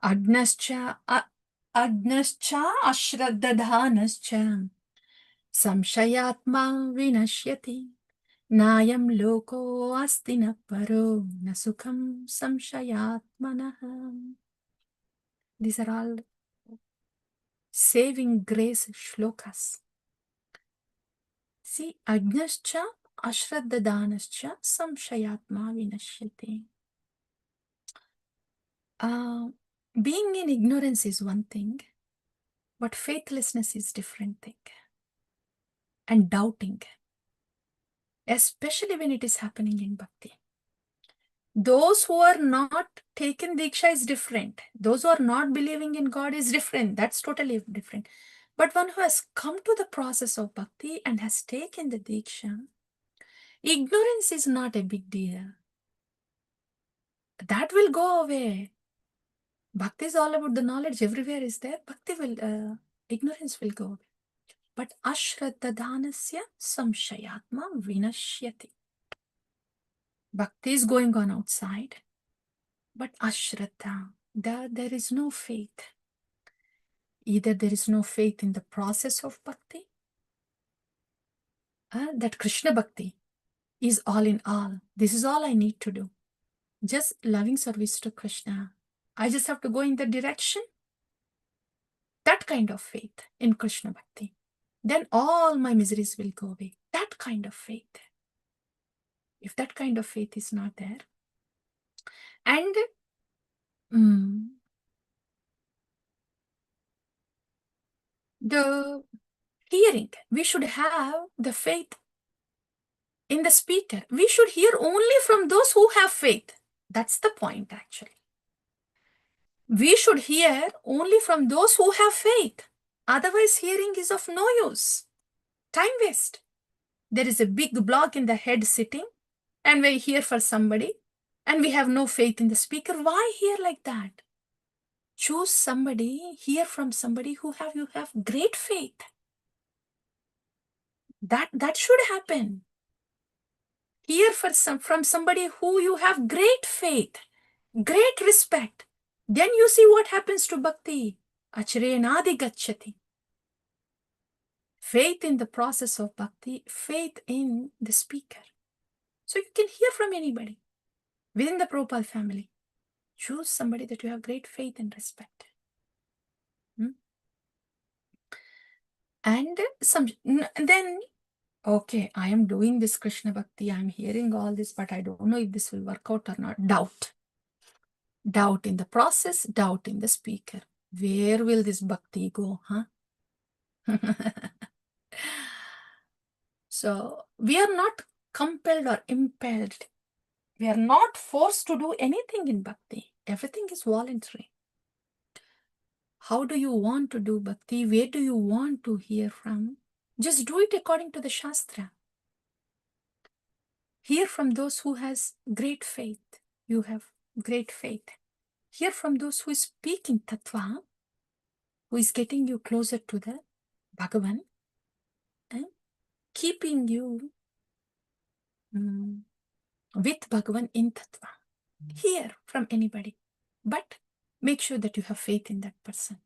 Agnascha ashraddhadanascha. Samshayatma vinashyati. Nayam loko asti na paro na sukham samshayatmanah. These are all saving grace shlokas. See, Ajnascha ashraddhadanascha samshayatma vinashyati. Being in ignorance is one thing, but faithlessness is different thing. And doubting, especially when it is happening in bhakti. Those who are not taken diksha is different. Those who are not believing in God is different. That's totally different. But one who has come to the process of bhakti and has taken the diksha, ignorance is not a big deal. That will go away. Bhakti is all about the knowledge. Everywhere is there. Bhakti will, ignorance will go away. But ashraddhadanasya samshayatma vinashyati. Bhakti is going on outside, but ashraddha, there is no faith. Either there is no faith in the process of bhakti, that Krishna bhakti is all in all. This is all I need to do. Just loving service to Krishna. I just have to go in the direction. That kind of faith in Krishna bhakti. Then all my miseries will go away. That kind of faith. If that kind of faith is not there, and the hearing, we should have the faith in the speaker. We should hear only from those who have faith. That's the point, actually. We should hear only from those who have faith. Otherwise, hearing is of no use. Time waste. There is a big block in the head sitting, and we hear for somebody, and we have no faith in the speaker. Why hear like that? Choose somebody, hear from somebody you have great faith. That should happen. Hear from somebody who you have great faith, great respect. Then you see what happens to bhakti. Achrenadi gacchati. Faith in the process of bhakti, faith in the speaker. So you can hear from anybody within the Prabhupada family. Choose somebody that you have great faith and respect. And then, okay, I am doing this Krishna bhakti, I am hearing all this, but I don't know if this will work out or not. Doubt. Doubt in the process, doubt in the speaker. Where will this bhakti go, huh? So, we are not compelled or impelled. We are not forced to do anything in bhakti. Everything is voluntary. How do you want to do bhakti? Where do you want to hear from? Just do it according to the Shastra. Hear from those who has great faith. You have great faith. Hear from those who is speaking tattva, who is getting you closer to the Bhagavan and keeping you with Bhagavan in tattva. Hear from anybody, but make sure that you have faith in that person.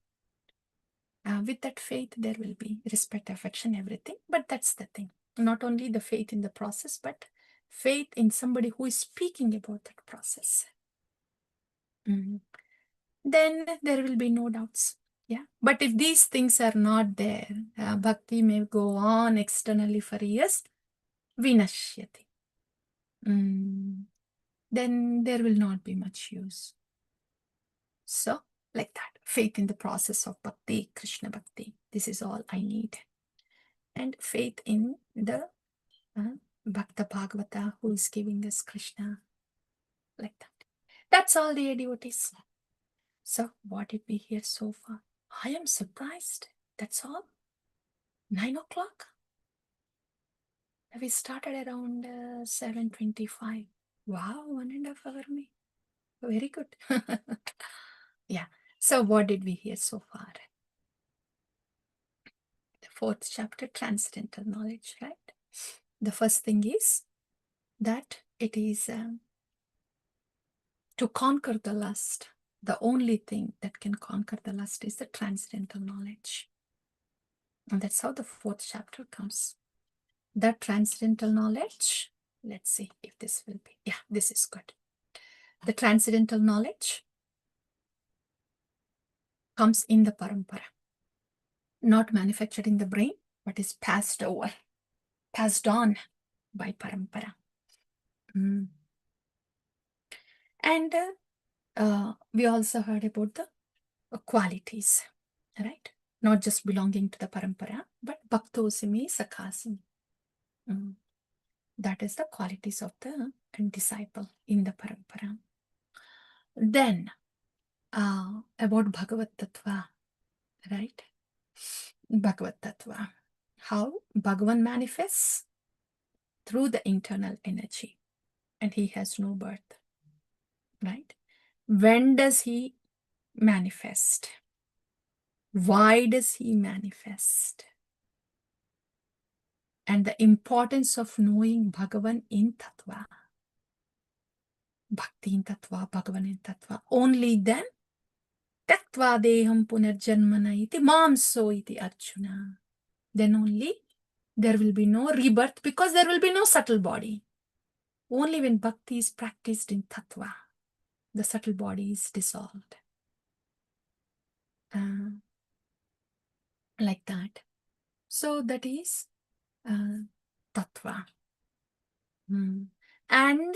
With that faith, there will be respect, affection, everything. But that's the thing. Not only the faith in the process, but faith in somebody who is speaking about that process. Then there will be no doubts. Yeah. But if these things are not there, bhakti may go on externally for years. Vinashyati. Then there will not be much use. So, like that, faith in the process of bhakti, Krishna bhakti. This is all I need. And faith in the Bhakta Bhagavata who is giving us Krishna. Like that. That's all, dear devotees. So, what did we hear so far? I am surprised. That's all. 9 o'clock. We started around 7:25. Wow, 1.5 hours. Very good. Yeah. So what did we hear so far? The 4th chapter, transcendental knowledge, right? The first thing is that it is to conquer the lust. The only thing that can conquer the lust is the transcendental knowledge. And that's how the 4th chapter comes. That transcendental knowledge, let's see if this will be, yeah, this is good. The transcendental knowledge comes in the parampara, not manufactured in the brain, but is passed over, passed on by parampara. And we also heard about the qualities, right? Not just belonging to the parampara, but bhaktosimi sakhasimi. That is the qualities of the disciple in the parampara. Then about Bhagavad Tattva, right? Bhagavad Tattva. How Bhagavan manifests through the internal energy, and he has no birth, right? When does he manifest? Why does he manifest? And the importance of knowing Bhagavan in Tattva. Bhakti in Tattva, Bhagavan in Tattva. Only then, Tattva deham punarjanmana iti mamso iti Arjuna. Then only there will be no rebirth, because there will be no subtle body. Only when Bhakti is practiced in Tattva, the subtle body is dissolved. Like that. So that is Tattva. And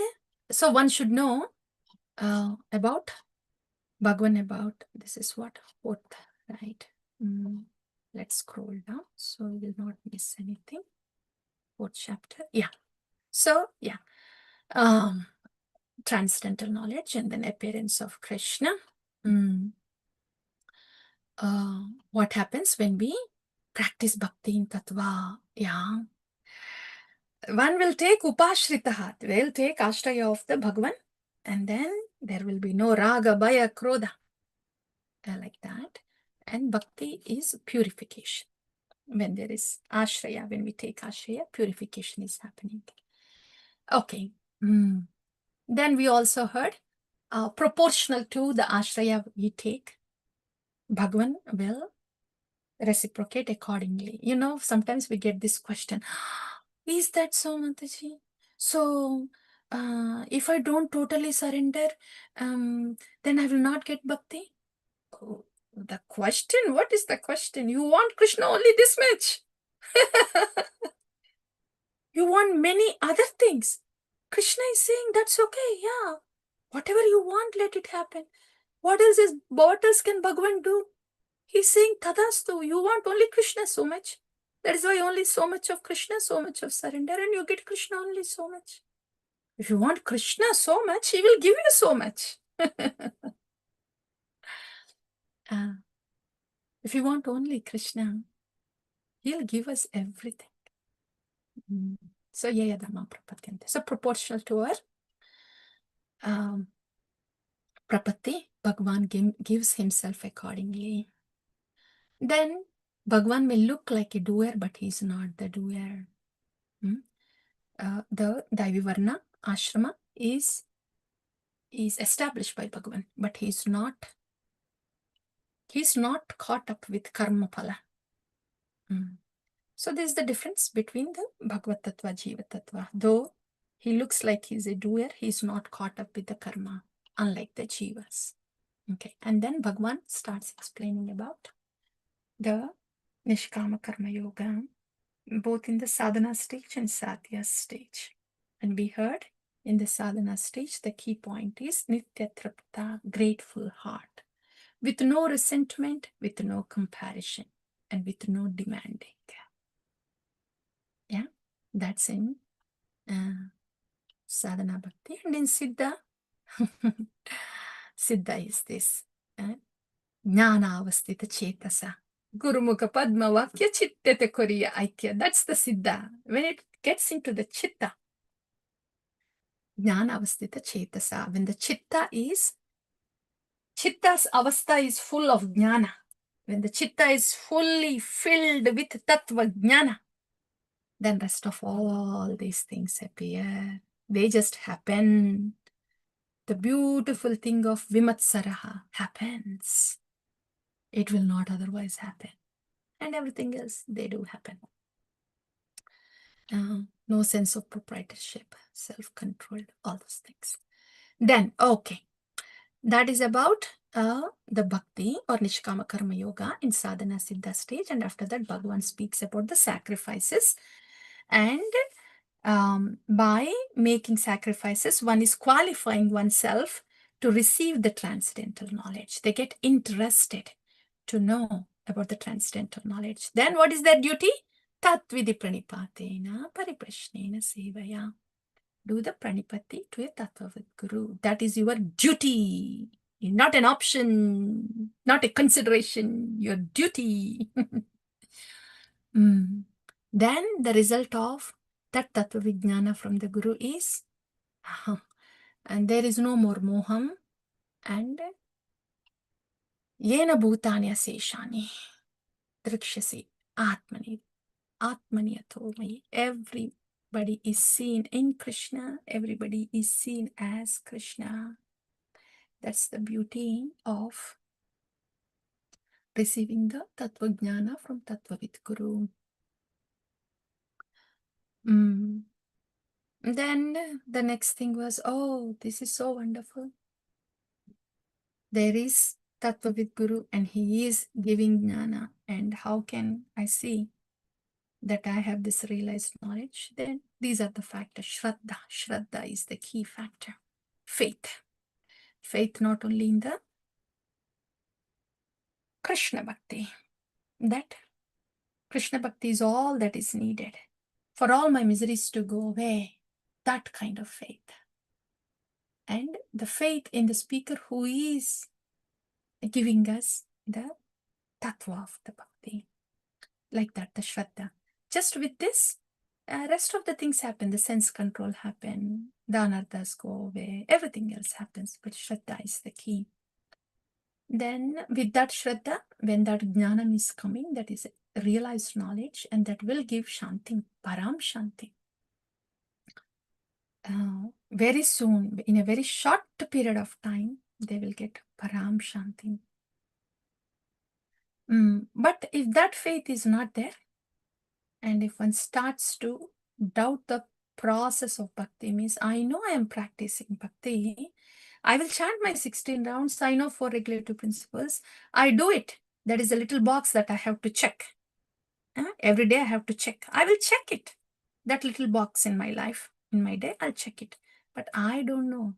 so one should know about Bhagavan, about this is what? 4th, right? Let's scroll down so we will not miss anything. 4th chapter. Yeah. So, yeah. Transcendental knowledge and then appearance of Krishna. What happens when we practice bhakti in Tattva? Yeah. One will take upashritahat. They'll take ashraya of the Bhagavan, and then there will be no raga, bhaya, krodha. Like that. And bhakti is purification. When there is ashraya, when we take ashraya, purification is happening. Okay. Then we also heard proportional to the ashraya we take, Bhagavan will reciprocate accordingly. You know, sometimes we get this question, is that so, Mataji? So, if I don't totally surrender, then I will not get bhakti? Oh, the question, what is the question? You want Krishna only this much. You want many other things. Krishna is saying that's okay, yeah. Whatever you want, let it happen. What else can Bhagavan do? He's saying tadastu, you want only Krishna so much. That is why only so much of Krishna, so much of surrender, and you get Krishna only so much. If you want Krishna so much, he will give you so much. If you want only Krishna, he'll give us everything. So, yaya dhamma prapadyante. So, proportional to our prapatti, Bhagwan gives himself accordingly. Then, Bhagwan may look like a doer, but he's not the doer. The Daivi Varna ashrama is established by Bhagwan, but he's not caught up with karma phala. So there's the difference between the Bhagavad Tattva, Jiva Tattva. Though he looks like he's a doer, he's not caught up with the karma, unlike the Jivas. Okay, and then Bhagwan starts explaining about the Nishkama Karma Yoga, both in the sadhana stage and sadhya stage. And we heard in the sadhana stage, the key point is Nitya Trapta, grateful heart, with no resentment, with no comparison, and with no demanding. Yeah, that's in sadhana bhakti. And in Siddha, Siddha is this Jnana avastita chetasa. Gurumukha padma vakya chittete koriya aikya. That's the Siddha. When it gets into the chitta, Jnana avastita chetasa. When the chitta's avastha is full of jnana. When the chitta is fully filled with tattva jnana, then rest of all these things appear. They just happen. The beautiful thing of Vimatsaraha happens. It will not otherwise happen. And everything else, they do happen. No sense of proprietorship, self-control, all those things. Then, okay, that is about the bhakti or Nishkama Karma Yoga in sadhana siddha stage. And after that, Bhagavan speaks about the sacrifices. And by making sacrifices, one is qualifying oneself to receive the transcendental knowledge. They get interested to know about the transcendental knowledge. Then what is their duty? Tatvidi pranipatena pariprashnena sevaya. Do the pranipati to a tattvavid guru. That is your duty. Not an option, not a consideration, your duty. Then the result of that tattva vijnana from the guru is, and there is no more moham, and yena bhutani aseshani drikshasi atmani atomai. Everybody is seen in Krishna. Everybody is seen as Krishna. That's the beauty of receiving the tattva jnana from tattvavid guru. Then the next thing was, oh, this is so wonderful. There is Tattvavid Guru and he is giving jnana. And how can I see that I have this realized knowledge? Then these are the factors. Shraddha. Shraddha is the key factor. Faith. Faith not only in the Krishna Bhakti. That Krishna Bhakti is all that is needed for all my miseries to go away. That kind of faith. And the faith in the speaker who is giving us the tattva of the bhakti. Like that, the shraddha. Just with this, rest of the things happen. The sense control happen. The anarthas go away. Everything else happens. But shraddha is the key. Then with that shraddha, when that jnanam is coming, that is realized knowledge, and that will give shanti, param shanti. Very soon, in a very short period of time, they will get param shanti. But if that faith is not there, and if one starts to doubt the process of bhakti, means I know I am practicing bhakti, I will chant my 16 rounds, I know 4 regulative principles, I do it. That is a little box that I have to check. Every day I have to check. I will check it. That little box in my life, in my day, I'll check it. But I don't know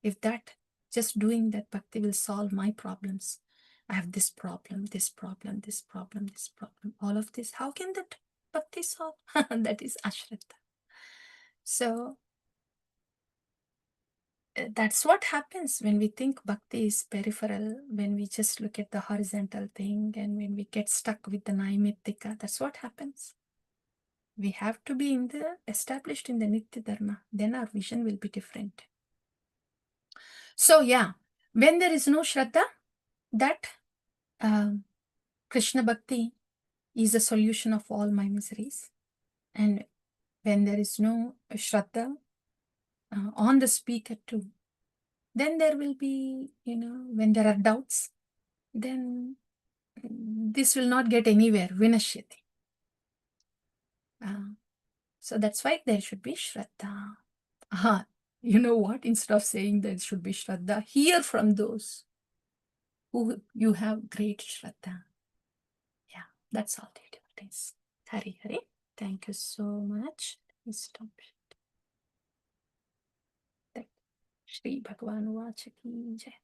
if that, just doing that bhakti will solve my problems. I have this problem, this problem, this problem, this problem, all of this. How can that bhakti solve? That is ashraddha. So, That's what happens when we think bhakti is peripheral, when we just look at the horizontal thing, and when we get stuck with the naimittika. That's what happens. We have to be established in the Nitya Dharma. Then our vision will be different. So yeah, when there is no Shraddha, that Krishna Bhakti is the solution of all my miseries. And when there is no Shraddha on the speaker too, then there will be, when there are doubts, then this will not get anywhere, vinashyati. So that's why there should be Shraddha. You know what? Instead of saying there should be Shraddha, hear from those who you have great Shraddha. Yeah, that's all it is. Hari Hari. Thank you so much. Stop. Shri Bhagavan Vacha ki Jai.